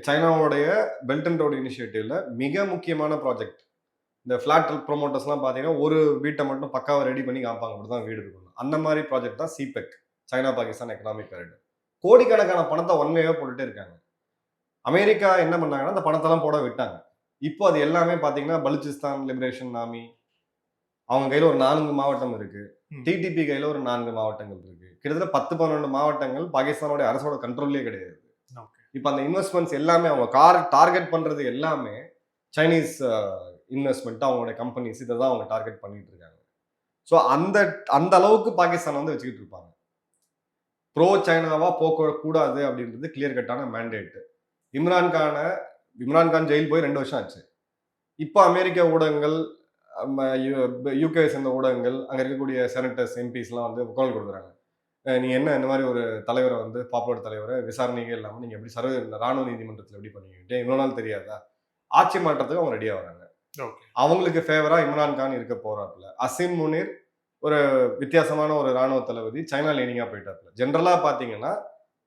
சைனாவுடைய பெல்ட் அண்ட் ரோடு இனிஷியேட்டிவ்ல மிக முக்கியமான ப்ராஜெக்ட் இந்த ஃபிளாட் ப்ரொமோட்டர்ஸ்லாம் பார்த்தீங்கன்னா ஒரு வீட்டை மட்டும் பக்காவை ரெடி பண்ணி காப்பாங்க, அப்படி தான் வீடு இருக்கணும். அந்த மாதிரி ப்ராஜெக்ட் தான் CPEC, China Pakistan economic corridor. கோடிக்கணக்கான பணத்தை ஒன்வேவே போட்டுட்டே இருக்காங்க. அமெரிக்கா என்ன பண்ணாங்கன்னா அந்த பணத்தெல்லாம் போட விட்டாங்க. இப்போ அது எல்லாமே பார்த்தீங்கன்னா பலுச்சிஸ்தான் லிபரேஷன் ஆர்மி அவங்க கையில் ஒரு 4 மாவட்டம் இருக்கு. டிடிபி கையில் ஒரு 4 மாவட்டங்கள் இருக்கு. கிட்டத்தட்ட 10-12 மாவட்டங்கள் பாகிஸ்தானோட அரசோட கண்ட்ரோல்லே கிடையாது. இப்போ அந்த இன்வெஸ்ட்மெண்ட்ஸ் எல்லாமே அவங்க டார்கெட் பண்றது எல்லாமே சைனீஸ் இன்வெஸ்ட்மெண்ட், அவங்களுடைய கம்பெனிஸ் இதை தான் அவங்க டார்கெட் பண்ணிட்டு இருக்காங்க. ஸோ அந்த அந்த அளவுக்கு பாகிஸ்தான் வந்து வச்சுக்கிட்டு இருப்பாங்க. ப்ரோ சைனாவா போக கூடாது அப்படின்றது கிளியர் கட்டான மேண்டேட். இம்ரான்கான் ஜெயில் போய் 2 வருஷம் ஆச்சு. இப்போ அமெரிக்க ஊடகங்கள், யூகே சேர்ந்த ஊடகங்கள், அங்க இருக்கக்கூடிய செனட்டர்ஸ், எம்பிஸ்லாம் வந்து குரல் கொடுக்குறாங்க. நீங்க என்ன இந்த மாதிரி ஒரு தலைவரை வந்து பாப்புலர் தலைவரை விசாரணையே இல்லாமல் நீங்க எப்படி ராணுவ நீதிமன்றத்தில் எப்படி பண்ணுவீங்க? இவ்வளவு நாள் தெரியாதா? ஆட்சி மாற்றத்துக்கு அவங்க ரெடியா வராங்க. அவங்களுக்கு ஃபேவரா இம்ரான்கான் இருக்க போறாப்புல. அசிம் முனீர் ஒரு வித்தியாசமான ஒரு ராணுவ தளபதி, சைனா லேனிங்கா போயிட்டாப்புல. ஜென்ரலா பாத்தீங்கன்னா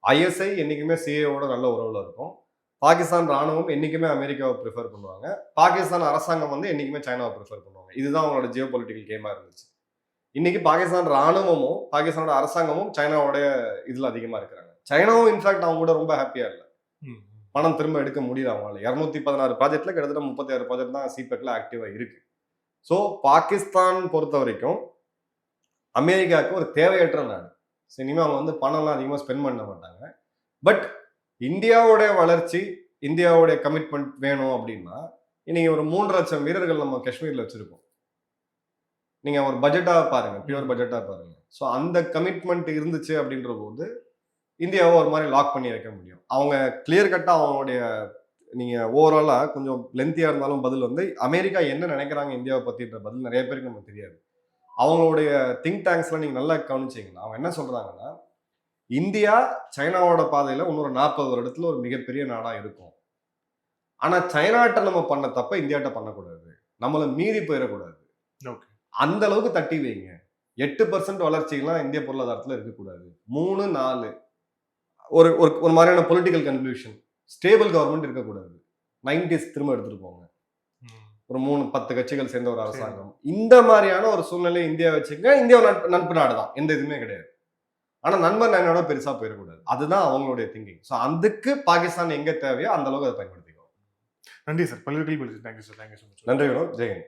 ஐஎஸ்ஐ என்னைக்குமே சிஏஓட நல்ல உறவுல இருக்கும். பாகிஸ்தான் ராணுவம் என்னைக்குமே அமெரிக்காவை ப்ரிஃபர் பண்ணுவாங்க. பாகிஸ்தான் அரசாங்கம் வந்து என்னைக்குமே சைனாவை ப்ரிஃபர் பண்ணுவாங்க. இதுதான் அவங்களோட ஜியோ பொலிட்டிக்கல் கேமா இருந்துச்சு. இன்னைக்கு பாகிஸ்தான் ராணுவமும் பாகிஸ்தானோட அரசாங்கமும் சைனாவோட இதுல அதிகமா இருக்கிறாங்க. சைனாவும் இன்ஃபேக்ட் அவங்க கூட ரொம்ப ஹாப்பியா இல்லை. பணம் திரும்ப எடுக்க முடியல அவங்களால. 216 ப்ராஜெக்ட்ல கிட்டத்தட்ட 36 ப்ராஜெக்ட் தான் சிபெக்ல ஆக்டிவா இருக்கு. ஸோ பாகிஸ்தான் பொறுத்த வரைக்கும் அமெரிக்காவுக்கு ஒரு தேவையற்ற நாடு. இனிமே அவங்க வந்து பணம்லாம் அதிகமாக ஸ்பெண்ட் பண்ண மாட்டாங்க. பட் இந்தியாவுடைய வளர்ச்சி, இந்தியாவுடைய கமிட்மெண்ட் வேணும் அப்படின்னா இன்னைக்கு ஒரு 3 லட்சம் வீரர்கள் நம்ம காஷ்மீர்ல வச்சிருக்கோம். நீங்க ஒரு பட்ஜெட்டா பாருங்க, பியூர் பட்ஜெட்டா பாருங்க. ஸோ அந்த கமிட்மெண்ட் இருந்துச்சு அப்படின்ற போது இந்தியாவை ஒரு மாதிரி லாக் பண்ணி வைக்க முடியும். அவங்க கிளியர் கட்டா அவங்களுடைய நீங்க ஓவராலா கொஞ்சம் லென்த்தியா இருந்தாலும் பதில் வந்து அமெரிக்கா என்ன நினைக்கிறாங்க இந்தியாவை பத்தின்ற பதில் நிறைய பேருக்கு நமக்கு தெரியாது. அவங்களுடைய திங்க் டேங்க்ஸ்ல நீங்க நல்லா கவனிச்சீங்கன்னா அவங்க என்ன சொல்றாங்கன்னா, இந்தியா சைனாவோட பாதையில இன்னொரு 40 வருடத்துல ஒரு மிகப்பெரிய நாடா இருக்கும். ஆனா சைனாட்ட நம்ம பண்ண தப்ப இந்தியாட்ட பண்ணக்கூடாது, நம்மள மீறி போயிடக்கூடாது. அந்த அளவுக்கு தட்டி வைங்க. 8% வளர்ச்சிலாம் இந்திய பொருளாதாரத்துல இருக்கக்கூடாது. 3, 4 ஒரு ஒரு மாதிரியான பொலிட்டிக்கல் கன்க்ளூஷன், ஸ்டேபிள் கவர்மெண்ட் இருக்கக்கூடாது. 90s திரும்ப எடுத்துட்டு போங்க. ஒரு 3-10 கட்சிகள் சேர்ந்த ஒரு அரசாங்கம். இந்த மாதிரியான ஒரு சூழ்நிலை இந்தியா வச்சுங்க. இந்தியா நட்பு நாடு தான், எந்த இதுவுமே கிடையாது. ஆனா நண்பர் நானோட பெருசா போயிடக்கூடாது. அதுதான் அவங்களுடைய திங்கிங். ஸோ அதுக்கு பாகிஸ்தான் எங்க தேவையோ அந்த அளவுக்கு அதை பயன்படுத்திக்கோ. நன்றி சார். பல்வேறு thank you sir. Thank you so much. நன்றி. ஜெயன்.